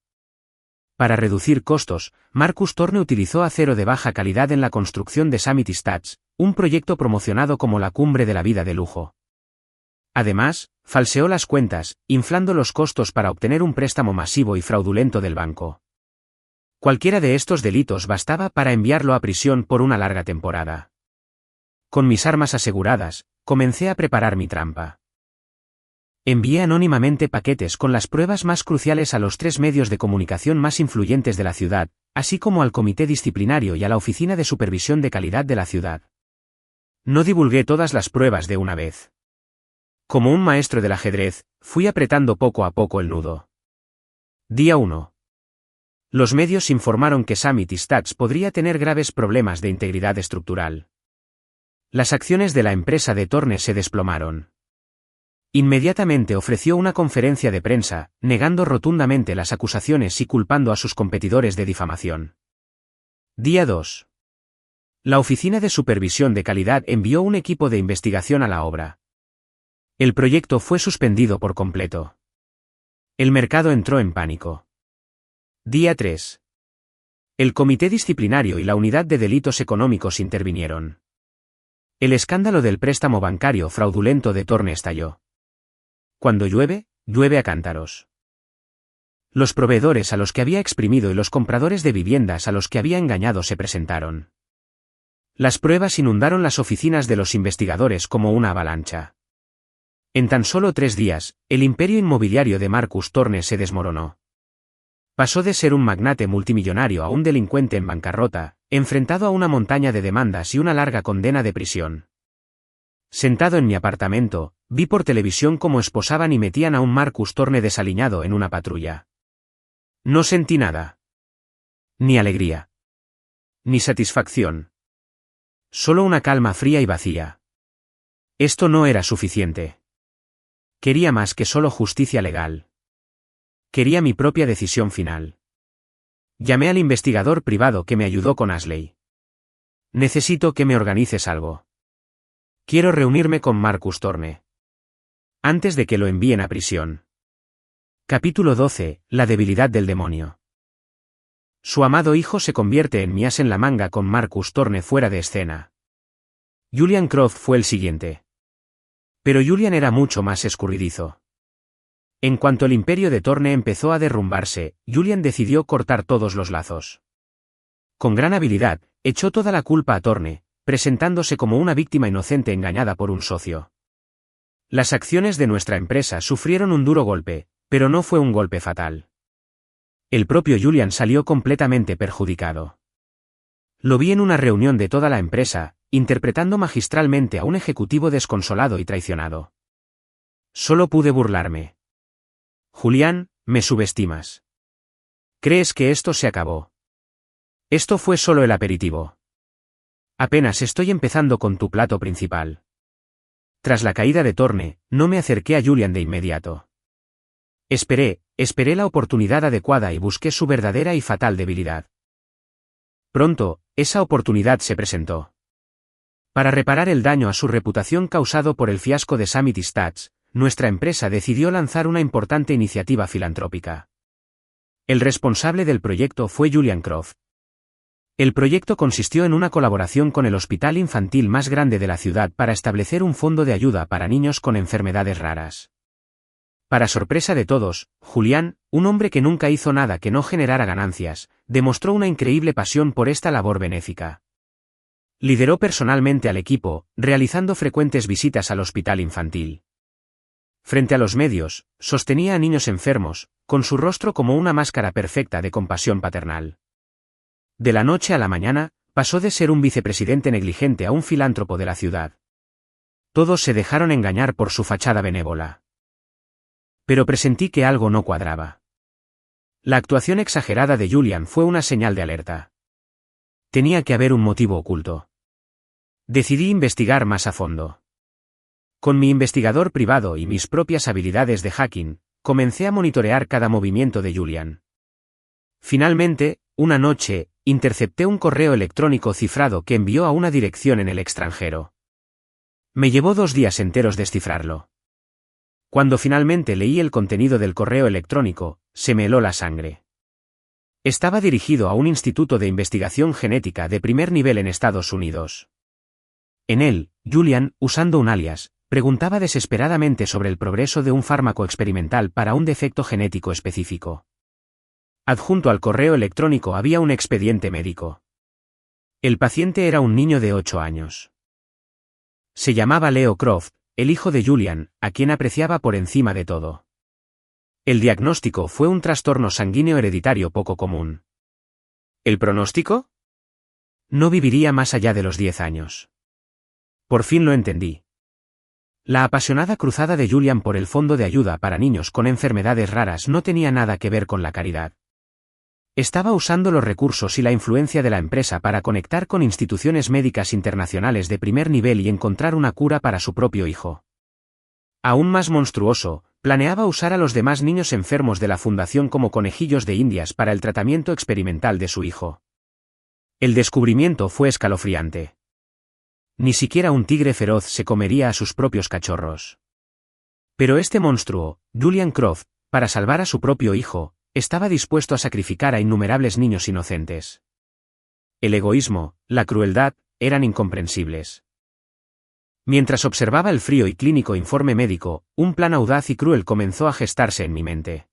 Para reducir costos, Marcus Thorne utilizó acero de baja calidad en la construcción de Summit Stats, un proyecto promocionado como la cumbre de la vida de lujo. Además, falseó las cuentas, inflando los costos para obtener un préstamo masivo y fraudulento del banco. Cualquiera de estos delitos bastaba para enviarlo a prisión por una larga temporada. Con mis armas aseguradas, comencé a preparar mi trampa. Envié anónimamente paquetes con las pruebas más cruciales a los 3 medios de comunicación más influyentes de la ciudad, así como al comité disciplinario y a la oficina de supervisión de calidad de la ciudad. No divulgué todas las pruebas de una vez. Como un maestro del ajedrez, fui apretando poco a poco el nudo. Día 1. Los medios informaron que Summit Stats podría tener graves problemas de integridad estructural. Las acciones de la empresa de Thorne se desplomaron. Inmediatamente ofreció una conferencia de prensa, negando rotundamente las acusaciones y culpando a sus competidores de difamación. Día 2. La Oficina de Supervisión de Calidad envió un equipo de investigación a la obra. El proyecto fue suspendido por completo. El mercado entró en pánico. Día 3. El Comité Disciplinario y la Unidad de Delitos Económicos intervinieron. El escándalo del préstamo bancario fraudulento de Thorne estalló. Cuando llueve, llueve a cántaros. Los proveedores a los que había exprimido y los compradores de viviendas a los que había engañado se presentaron. Las pruebas inundaron las oficinas de los investigadores como una avalancha. En tan solo 3 días, el imperio inmobiliario de Marcus Thorne se desmoronó. Pasó de ser un magnate multimillonario a un delincuente en bancarrota, enfrentado a una montaña de demandas y una larga condena de prisión. Sentado en mi apartamento, vi por televisión cómo esposaban y metían a un Marcus Thorne desaliñado en una patrulla. No sentí nada. Ni alegría. Ni satisfacción. Solo una calma fría y vacía. Esto no era suficiente. Quería más que solo justicia legal. Quería mi propia decisión final. Llamé al investigador privado que me ayudó con Ashley. Necesito que me organices algo. Quiero reunirme con Marcus Thorne. Antes de que lo envíen a prisión. Capítulo 12. La debilidad del demonio. Su amado hijo se convierte en mi as en la manga con Marcus Thorne fuera de escena. Julian Croft fue el siguiente. Pero Julian era mucho más escurridizo. En cuanto el imperio de Thorne empezó a derrumbarse, Julian decidió cortar todos los lazos. Con gran habilidad, echó toda la culpa a Thorne, presentándose como una víctima inocente engañada por un socio. Las acciones de nuestra empresa sufrieron un duro golpe, pero no fue un golpe fatal. El propio Julian salió completamente perjudicado. Lo vi en una reunión de toda la empresa, interpretando magistralmente a un ejecutivo desconsolado y traicionado. Solo pude burlarme. Julián, me subestimas. ¿Crees que esto se acabó? Esto fue solo el aperitivo. Apenas estoy empezando con tu plato principal. Tras la caída de Thorne, no me acerqué a Julian de inmediato. Esperé la oportunidad adecuada y busqué su verdadera y fatal debilidad. Pronto, esa oportunidad se presentó. Para reparar el daño a su reputación causado por el fiasco de Summit Stats, nuestra empresa decidió lanzar una importante iniciativa filantrópica. El responsable del proyecto fue Julian Croft. El proyecto consistió en una colaboración con el hospital infantil más grande de la ciudad para establecer un fondo de ayuda para niños con enfermedades raras. Para sorpresa de todos, Julián, un hombre que nunca hizo nada que no generara ganancias, demostró una increíble pasión por esta labor benéfica. Lideró personalmente al equipo, realizando frecuentes visitas al hospital infantil. Frente a los medios, sostenía a niños enfermos, con su rostro como una máscara perfecta de compasión paternal. De la noche a la mañana, pasó de ser un vicepresidente negligente a un filántropo de la ciudad. Todos se dejaron engañar por su fachada benévola. Pero presentí que algo no cuadraba. La actuación exagerada de Julian fue una señal de alerta. Tenía que haber un motivo oculto. Decidí investigar más a fondo. Con mi investigador privado y mis propias habilidades de hacking, comencé a monitorear cada movimiento de Julian. Finalmente, una noche, intercepté un correo electrónico cifrado que envió a una dirección en el extranjero. Me llevó 2 días enteros descifrarlo. Cuando finalmente leí el contenido del correo electrónico, se me heló la sangre. Estaba dirigido a un instituto de investigación genética de primer nivel en Estados Unidos. En él, Julian, usando un alias, preguntaba desesperadamente sobre el progreso de un fármaco experimental para un defecto genético específico. Adjunto al correo electrónico había un expediente médico. El paciente era un niño de 8 años. Se llamaba Leo Croft, el hijo de Julian, a quien apreciaba por encima de todo. El diagnóstico fue un trastorno sanguíneo hereditario poco común. ¿El pronóstico? No viviría más allá de los 10 años. Por fin lo entendí. La apasionada cruzada de Julian por el fondo de ayuda para niños con enfermedades raras no tenía nada que ver con la caridad. Estaba usando los recursos y la influencia de la empresa para conectar con instituciones médicas internacionales de primer nivel y encontrar una cura para su propio hijo. Aún más monstruoso, planeaba usar a los demás niños enfermos de la fundación como conejillos de indias para el tratamiento experimental de su hijo. El descubrimiento fue escalofriante. Ni siquiera un tigre feroz se comería a sus propios cachorros. Pero este monstruo, Julian Croft, para salvar a su propio hijo, estaba dispuesto a sacrificar a innumerables niños inocentes. El egoísmo, la crueldad, eran incomprensibles. Mientras observaba el frío y clínico informe médico, un plan audaz y cruel comenzó a gestarse en mi mente.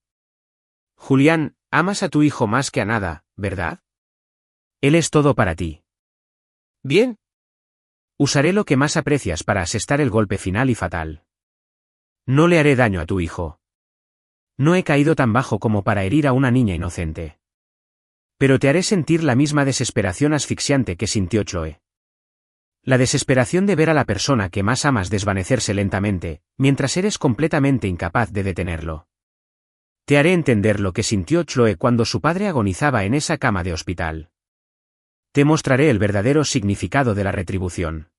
Julián, amas a tu hijo más que a nada, ¿verdad? Él es todo para ti. Bien. Usaré lo que más aprecias para asestar el golpe final y fatal. No le haré daño a tu hijo. No he caído tan bajo como para herir a una niña inocente. Pero te haré sentir la misma desesperación asfixiante que sintió Chloe. La desesperación de ver a la persona que más amas desvanecerse lentamente, mientras eres completamente incapaz de detenerlo. Te haré entender lo que sintió Chloe cuando su padre agonizaba en esa cama de hospital. Te mostraré el verdadero significado de la retribución.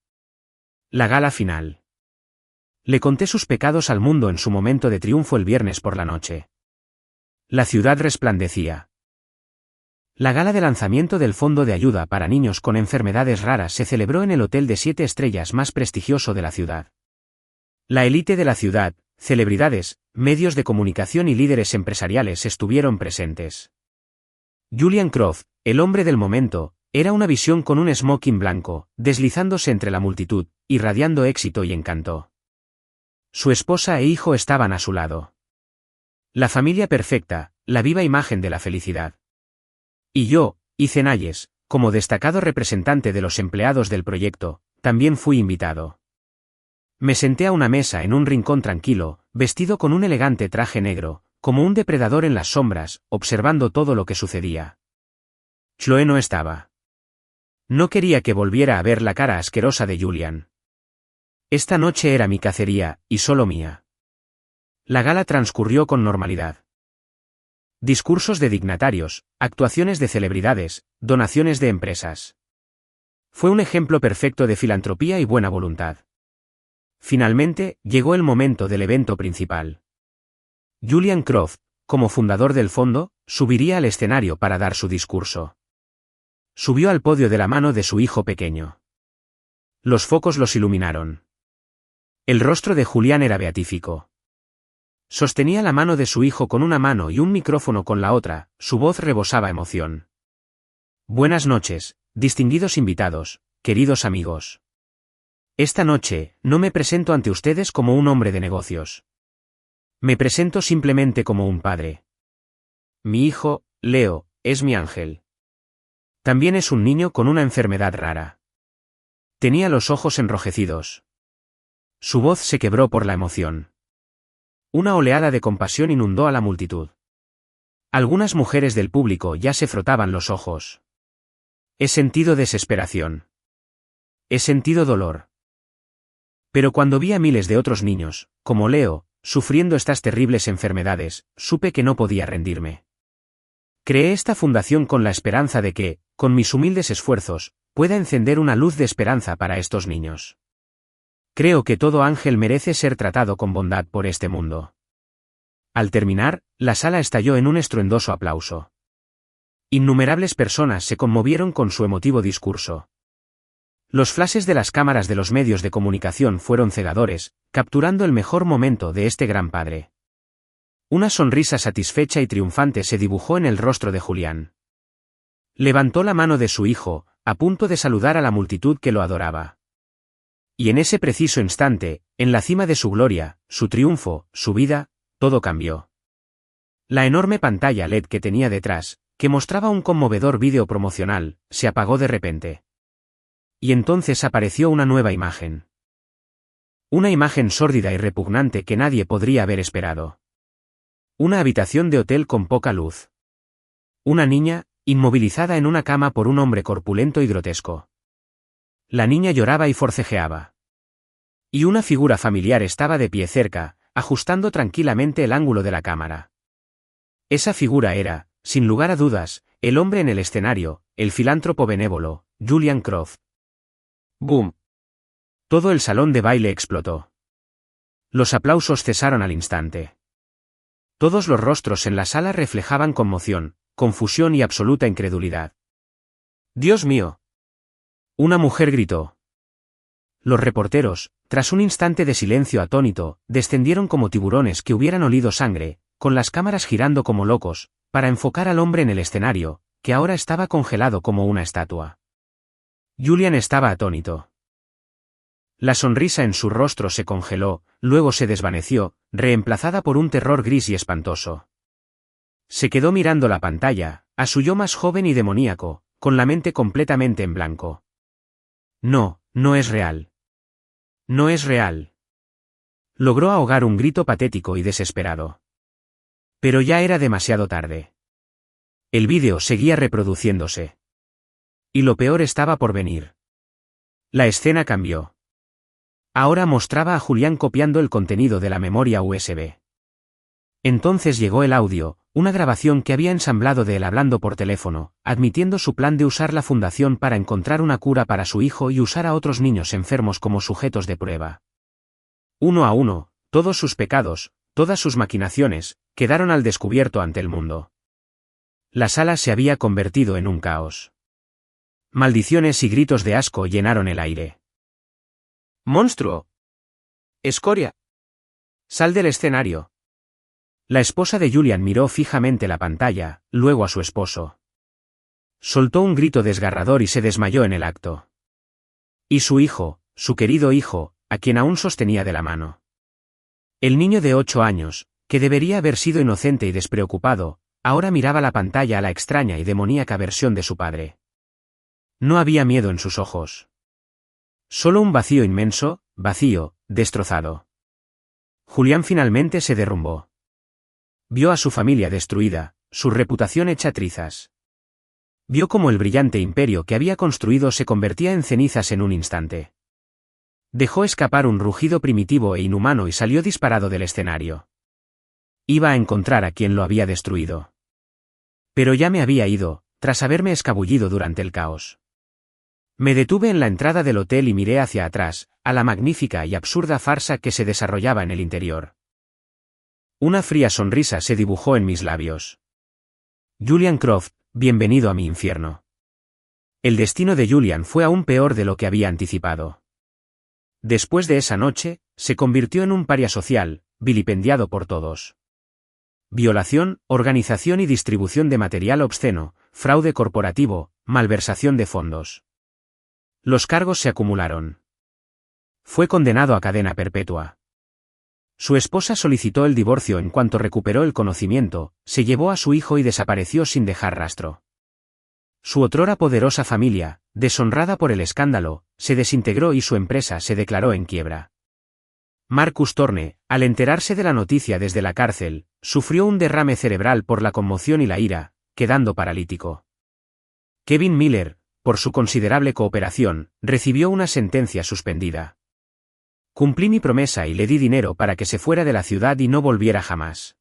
La gala final. Le conté sus pecados al mundo en su momento de triunfo el viernes por la noche. La ciudad resplandecía. La gala de lanzamiento del Fondo de Ayuda para Niños con Enfermedades Raras se celebró en el hotel de 7 estrellas más prestigioso de la ciudad. La élite de la ciudad, celebridades, medios de comunicación y líderes empresariales estuvieron presentes. Julian Croft, el hombre del momento, era una visión con un smoking blanco, deslizándose entre la multitud, irradiando éxito y encanto. Su esposa e hijo estaban a su lado. La familia perfecta, la viva imagen de la felicidad. Y yo, Ethan Hayes, como destacado representante de los empleados del proyecto, también fui invitado. Me senté a una mesa en un rincón tranquilo, vestido con un elegante traje negro, como un depredador en las sombras, observando todo lo que sucedía. Chloe no estaba. No quería que volviera a ver la cara asquerosa de Julian. Esta noche era mi cacería, y solo mía. La gala transcurrió con normalidad. Discursos de dignatarios, actuaciones de celebridades, donaciones de empresas. Fue un ejemplo perfecto de filantropía y buena voluntad. Finalmente, llegó el momento del evento principal. Julian Croft, como fundador del fondo, subiría al escenario para dar su discurso. Subió al podio de la mano de su hijo pequeño. Los focos los iluminaron. El rostro de Julián era beatífico. Sostenía la mano de su hijo con una mano y un micrófono con la otra, su voz rebosaba emoción. Buenas noches, distinguidos invitados, queridos amigos. Esta noche, no me presento ante ustedes como un hombre de negocios. Me presento simplemente como un padre. Mi hijo, Leo, es mi ángel. También es un niño con una enfermedad rara. Tenía los ojos enrojecidos. Su voz se quebró por la emoción. Una oleada de compasión inundó a la multitud. Algunas mujeres del público ya se frotaban los ojos. He sentido desesperación. He sentido dolor. Pero cuando vi a miles de otros niños, como Leo, sufriendo estas terribles enfermedades, supe que no podía rendirme. Creé esta fundación con la esperanza de que, con mis humildes esfuerzos, pueda encender una luz de esperanza para estos niños. Creo que todo ángel merece ser tratado con bondad por este mundo. Al terminar, la sala estalló en un estruendoso aplauso. Innumerables personas se conmovieron con su emotivo discurso. Los flashes de las cámaras de los medios de comunicación fueron cegadores, capturando el mejor momento de este gran padre. Una sonrisa satisfecha y triunfante se dibujó en el rostro de Julián. Levantó la mano de su hijo, a punto de saludar a la multitud que lo adoraba. Y en ese preciso instante, en la cima de su gloria, su triunfo, su vida, todo cambió. La enorme pantalla LED que tenía detrás, que mostraba un conmovedor vídeo promocional, se apagó de repente. Y entonces apareció una nueva imagen. Una imagen sórdida y repugnante que nadie podría haber esperado. Una habitación de hotel con poca luz. Una niña, inmovilizada en una cama por un hombre corpulento y grotesco. La niña lloraba y forcejeaba. Y una figura familiar estaba de pie cerca, ajustando tranquilamente el ángulo de la cámara. Esa figura era, sin lugar a dudas, el hombre en el escenario, el filántropo benévolo, Julian Croft. ¡Boom! Todo el salón de baile explotó. Los aplausos cesaron al instante. Todos los rostros en la sala reflejaban conmoción, confusión y absoluta incredulidad. ¡Dios mío! Una mujer gritó. Los reporteros, tras un instante de silencio atónito, descendieron como tiburones que hubieran olido sangre, con las cámaras girando como locos, para enfocar al hombre en el escenario, que ahora estaba congelado como una estatua. Julian estaba atónito. La sonrisa en su rostro se congeló, luego se desvaneció, reemplazada por un terror gris y espantoso. Se quedó mirando la pantalla, a su yo más joven y demoníaco, con la mente completamente en blanco. No, no es real. No es real. Logró ahogar un grito patético y desesperado. Pero ya era demasiado tarde. El vídeo seguía reproduciéndose. Y lo peor estaba por venir. La escena cambió. Ahora mostraba a Julián copiando el contenido de la memoria USB. Entonces llegó el audio, una grabación que había ensamblado de él hablando por teléfono, admitiendo su plan de usar la fundación para encontrar una cura para su hijo y usar a otros niños enfermos como sujetos de prueba. Uno a uno, todos sus pecados, todas sus maquinaciones, quedaron al descubierto ante el mundo. La sala se había convertido en un caos. Maldiciones y gritos de asco llenaron el aire. ¡Monstruo! ¡Escoria! ¡Sal del escenario! La esposa de Julian miró fijamente la pantalla, luego a su esposo. Soltó un grito desgarrador y se desmayó en el acto. Y su hijo, su querido hijo, a quien aún sostenía de la mano. El niño de 8 años, que debería haber sido inocente y despreocupado, ahora miraba la pantalla a la extraña y demoníaca versión de su padre. No había miedo en sus ojos. Solo un vacío inmenso, vacío, destrozado. Julián finalmente se derrumbó. Vio a su familia destruida, su reputación hecha trizas. Vio cómo el brillante imperio que había construido se convertía en cenizas en un instante. Dejó escapar un rugido primitivo e inhumano y salió disparado del escenario. Iba a encontrar a quien lo había destruido. Pero ya me había ido, tras haberme escabullido durante el caos. Me detuve en la entrada del hotel y miré hacia atrás, a la magnífica y absurda farsa que se desarrollaba en el interior. Una fría sonrisa se dibujó en mis labios. Julian Croft, bienvenido a mi infierno. El destino de Julian fue aún peor de lo que había anticipado. Después de esa noche, se convirtió en un paria social, vilipendiado por todos. Violación, organización y distribución de material obsceno, fraude corporativo, malversación de fondos. Los cargos se acumularon. Fue condenado a cadena perpetua. Su esposa solicitó el divorcio en cuanto recuperó el conocimiento, se llevó a su hijo y desapareció sin dejar rastro. Su otrora poderosa familia, deshonrada por el escándalo, se desintegró y su empresa se declaró en quiebra. Marcus Thorne, al enterarse de la noticia desde la cárcel, sufrió un derrame cerebral por la conmoción y la ira, quedando paralítico. Kevin Miller, por su considerable cooperación, recibió una sentencia suspendida. Cumplí mi promesa y le di dinero para que se fuera de la ciudad y no volviera jamás.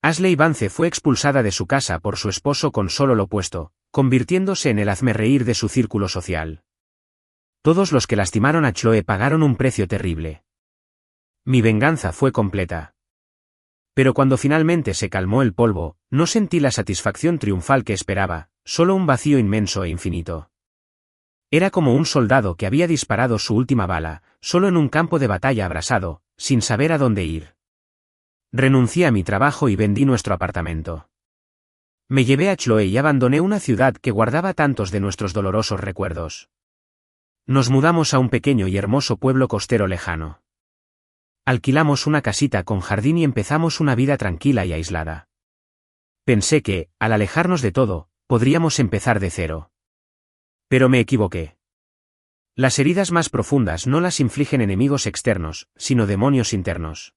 Ashley Vance fue expulsada de su casa por su esposo con solo lo opuesto, convirtiéndose en el hazmerreír de su círculo social. Todos los que lastimaron a Chloe pagaron un precio terrible. Mi venganza fue completa. Pero cuando finalmente se calmó el polvo, no sentí la satisfacción triunfal que esperaba, solo un vacío inmenso e infinito. Era como un soldado que había disparado su última bala, solo en un campo de batalla abrasado, sin saber a dónde ir. Renuncié a mi trabajo y vendí nuestro apartamento. Me llevé a Chloe y abandoné una ciudad que guardaba tantos de nuestros dolorosos recuerdos. Nos mudamos a un pequeño y hermoso pueblo costero lejano. Alquilamos una casita con jardín y empezamos una vida tranquila y aislada. Pensé que, al alejarnos de todo, podríamos empezar de cero. Pero me equivoqué. Las heridas más profundas no las infligen enemigos externos, sino demonios internos.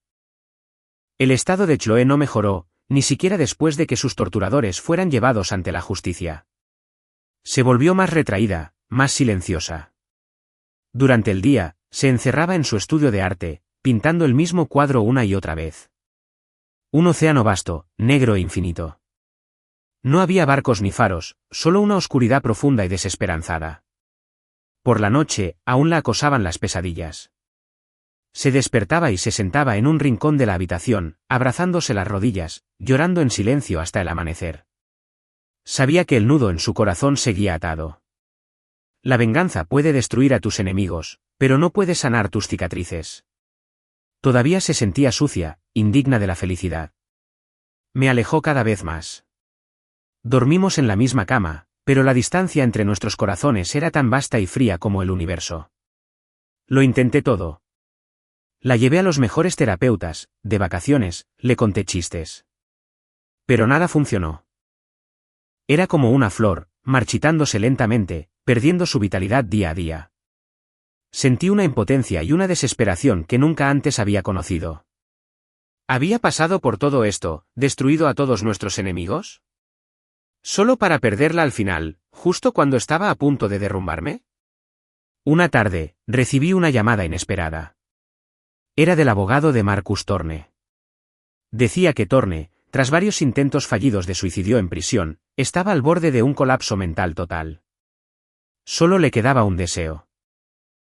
El estado de Chloe no mejoró, ni siquiera después de que sus torturadores fueran llevados ante la justicia. Se volvió más retraída, más silenciosa. Durante el día, se encerraba en su estudio de arte, pintando el mismo cuadro una y otra vez. Un océano vasto, negro e infinito. No había barcos ni faros, solo una oscuridad profunda y desesperanzada. Por la noche, aún la acosaban las pesadillas. Se despertaba y se sentaba en un rincón de la habitación, abrazándose las rodillas, llorando en silencio hasta el amanecer. Sabía que el nudo en su corazón seguía atado. La venganza puede destruir a tus enemigos, pero no puede sanar tus cicatrices. Todavía se sentía sucia, indigna de la felicidad. Me alejó cada vez más. Dormimos en la misma cama, pero la distancia entre nuestros corazones era tan vasta y fría como el universo. Lo intenté todo. La llevé a los mejores terapeutas, de vacaciones, le conté chistes. Pero nada funcionó. Era como una flor, marchitándose lentamente, perdiendo su vitalidad día a día. Sentí una impotencia y una desesperación que nunca antes había conocido. ¿Había pasado por todo esto, destruido a todos nuestros enemigos? ¿Solo para perderla al final, justo cuando estaba a punto de derrumbarme? Una tarde, recibí una llamada inesperada. Era del abogado de Marcus Thorne. Decía que Thorne, tras varios intentos fallidos de suicidio en prisión, estaba al borde de un colapso mental total. Solo le quedaba un deseo.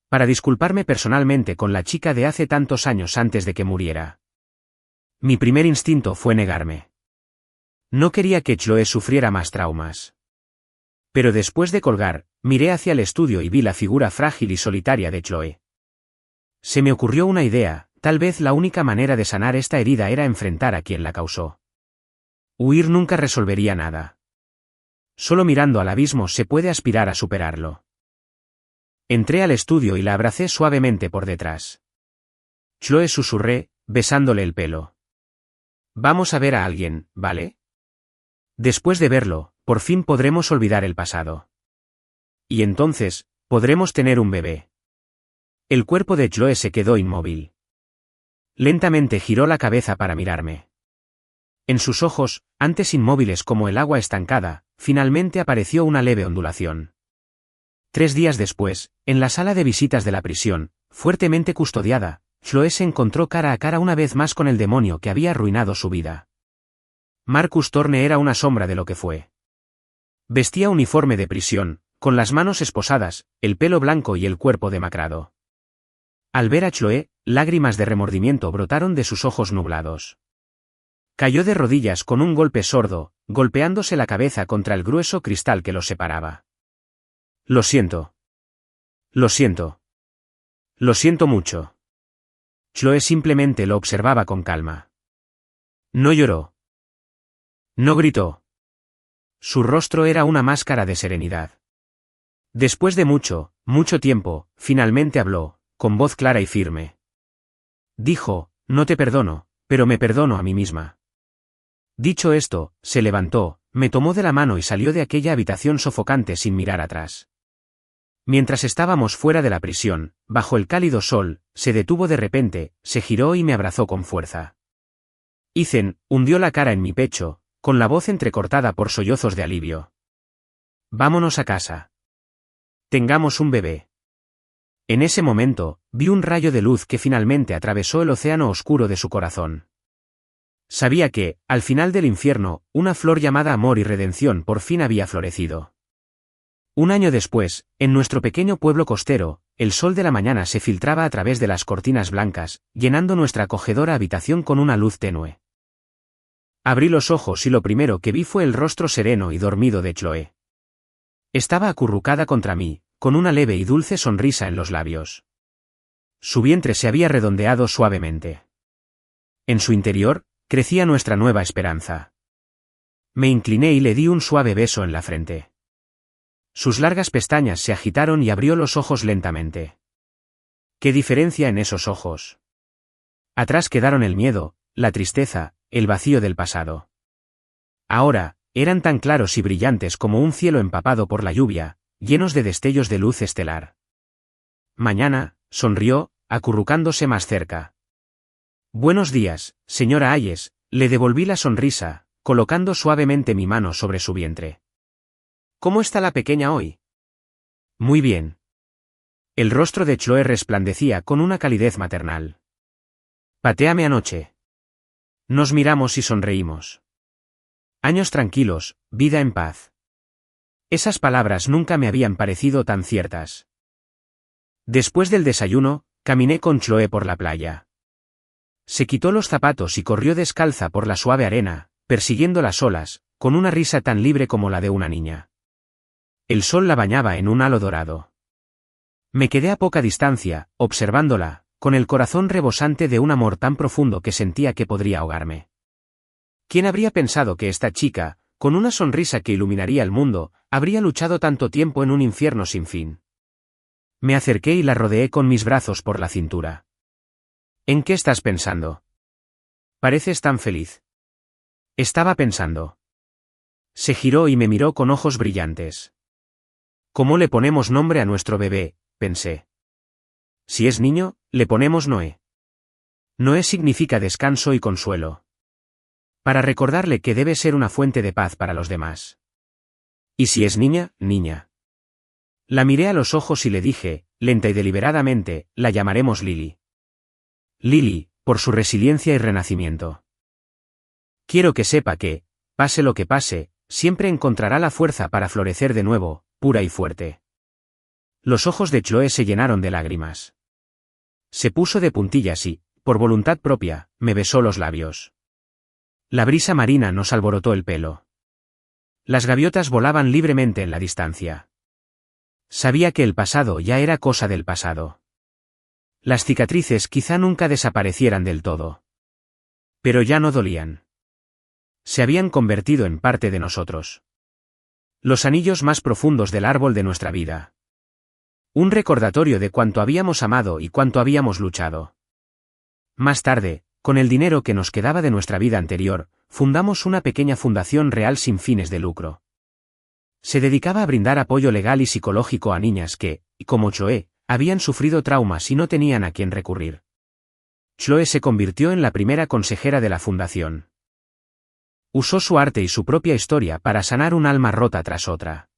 Para disculparme personalmente con la chica de hace tantos años antes de que muriera. Mi primer instinto fue negarme. No quería que Chloe sufriera más traumas. Pero después de colgar, miré hacia el estudio y vi la figura frágil y solitaria de Chloe. Se me ocurrió una idea, tal vez la única manera de sanar esta herida era enfrentar a quien la causó. Huir nunca resolvería nada. Solo mirando al abismo se puede aspirar a superarlo. Entré al estudio y la abracé suavemente por detrás. Chloe, susurré, besándole el pelo. Vamos a ver a alguien, ¿vale? Después de verlo, por fin podremos olvidar el pasado. Y entonces, podremos tener un bebé. El cuerpo de Chloe se quedó inmóvil. Lentamente giró la cabeza para mirarme. En sus ojos, antes inmóviles como el agua estancada, finalmente apareció una leve ondulación. 3 días después, en la sala de visitas de la prisión, fuertemente custodiada, Chloe se encontró cara a cara una vez más con el demonio que había arruinado su vida. Marcus Thorne era una sombra de lo que fue. Vestía uniforme de prisión, con las manos esposadas, el pelo blanco y el cuerpo demacrado. Al ver a Chloe, lágrimas de remordimiento brotaron de sus ojos nublados. Cayó de rodillas con un golpe sordo, golpeándose la cabeza contra el grueso cristal que los separaba. Lo siento. Lo siento. Lo siento mucho. Chloe simplemente lo observaba con calma. No lloró. No gritó. Su rostro era una máscara de serenidad. Después de mucho, mucho tiempo, finalmente habló, con voz clara y firme. Dijo, no te perdono, pero me perdono a mí misma. Dicho esto, se levantó, me tomó de la mano y salió de aquella habitación sofocante sin mirar atrás. Mientras estábamos fuera de la prisión, bajo el cálido sol, se detuvo de repente, se giró y me abrazó con fuerza. Ethan hundió la cara en mi pecho, con la voz entrecortada por sollozos de alivio. Vámonos a casa. Tengamos un bebé. En ese momento, vi un rayo de luz que finalmente atravesó el océano oscuro de su corazón. Sabía que, al final del infierno, una flor llamada amor y redención por fin había florecido. 1 año después, en nuestro pequeño pueblo costero, el sol de la mañana se filtraba a través de las cortinas blancas, llenando nuestra acogedora habitación con una luz tenue. Abrí los ojos y lo primero que vi fue el rostro sereno y dormido de Chloe. Estaba acurrucada contra mí, con una leve y dulce sonrisa en los labios. Su vientre se había redondeado suavemente. En su interior, crecía nuestra nueva esperanza. Me incliné y le di un suave beso en la frente. Sus largas pestañas se agitaron y abrió los ojos lentamente. ¿Qué diferencia en esos ojos? Atrás quedaron el miedo, la tristeza, el vacío del pasado. Ahora, eran tan claros y brillantes como un cielo empapado por la lluvia, llenos de destellos de luz estelar. mañana, sonrió, acurrucándose más cerca. Buenos días, señora Hayes, le devolví la sonrisa, colocando suavemente mi mano sobre su vientre. ¿Cómo está la pequeña hoy? Muy bien. El rostro de Chloe resplandecía con una calidez maternal. Patéame anoche. Nos miramos y sonreímos. Años tranquilos, vida en paz. Esas palabras nunca me habían parecido tan ciertas. Después del desayuno, caminé con Chloe por la playa. Se quitó los zapatos y corrió descalza por la suave arena, persiguiendo las olas, con una risa tan libre como la de una niña. El sol la bañaba en un halo dorado. Me quedé a poca distancia, observándola, con el corazón rebosante de un amor tan profundo que sentía que podría ahogarme. ¿Quién habría pensado que esta chica, con una sonrisa que iluminaría el mundo, habría luchado tanto tiempo en un infierno sin fin? Me acerqué y la rodeé con mis brazos por la cintura. ¿En qué estás pensando? Pareces tan feliz. Estaba pensando. Se giró y me miró con ojos brillantes. ¿Cómo le ponemos nombre a nuestro bebé?, pensé. Si es niño, le ponemos Noé. Noé significa descanso y consuelo. Para recordarle que debe ser una fuente de paz para los demás. Y si es niña, niña. La miré a los ojos y le dije, lenta y deliberadamente, la llamaremos Lily. Lily, por su resiliencia y renacimiento. Quiero que sepa que, pase lo que pase, siempre encontrará la fuerza para florecer de nuevo, pura y fuerte. Los ojos de Chloe se llenaron de lágrimas. Se puso de puntillas y, por voluntad propia, me besó los labios. La brisa marina nos alborotó el pelo. Las gaviotas volaban libremente en la distancia. Sabía que el pasado ya era cosa del pasado. Las cicatrices quizá nunca desaparecieran del todo. Pero ya no dolían. Se habían convertido en parte de nosotros. Los anillos más profundos del árbol de nuestra vida. Un recordatorio de cuánto habíamos amado y cuánto habíamos luchado. Más tarde, con el dinero que nos quedaba de nuestra vida anterior, fundamos una pequeña fundación real sin fines de lucro. Se dedicaba a brindar apoyo legal y psicológico a niñas que, como Chloe, habían sufrido traumas y no tenían a quién recurrir. Chloe se convirtió en la primera consejera de la fundación. Usó su arte y su propia historia para sanar un alma rota tras otra.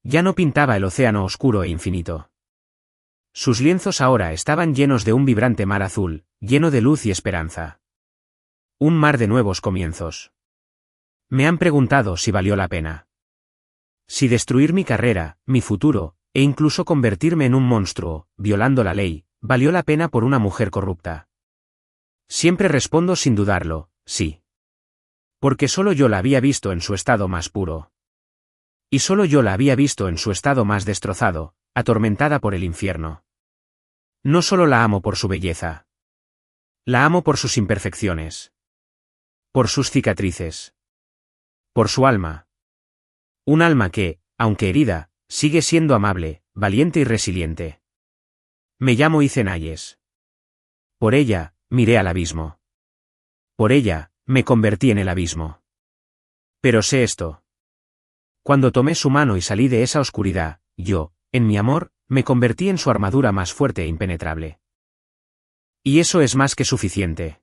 Ya no pintaba el océano oscuro e infinito. Sus lienzos ahora estaban llenos de un vibrante mar azul, lleno de luz y esperanza. Un mar de nuevos comienzos. Me han preguntado si valió la pena. Si destruir mi carrera, mi futuro, e incluso convertirme en un monstruo, violando la ley, valió la pena por una mujer corrupta. Siempre respondo sin dudarlo, sí. Porque solo yo la había visto en su estado más puro. Y solo yo la había visto en su estado más destrozado, atormentada por el infierno. No solo la amo por su belleza. La amo por sus imperfecciones. Por sus cicatrices. Por su alma. Un alma que, aunque herida, sigue siendo amable, valiente y resiliente. Me llamo Ethan Hayes. Por ella, miré al abismo. Por ella, me convertí en el abismo. Pero sé esto. Cuando tomé su mano y salí de esa oscuridad, yo, en mi amor, me convertí en su armadura más fuerte e impenetrable. Y eso es más que suficiente.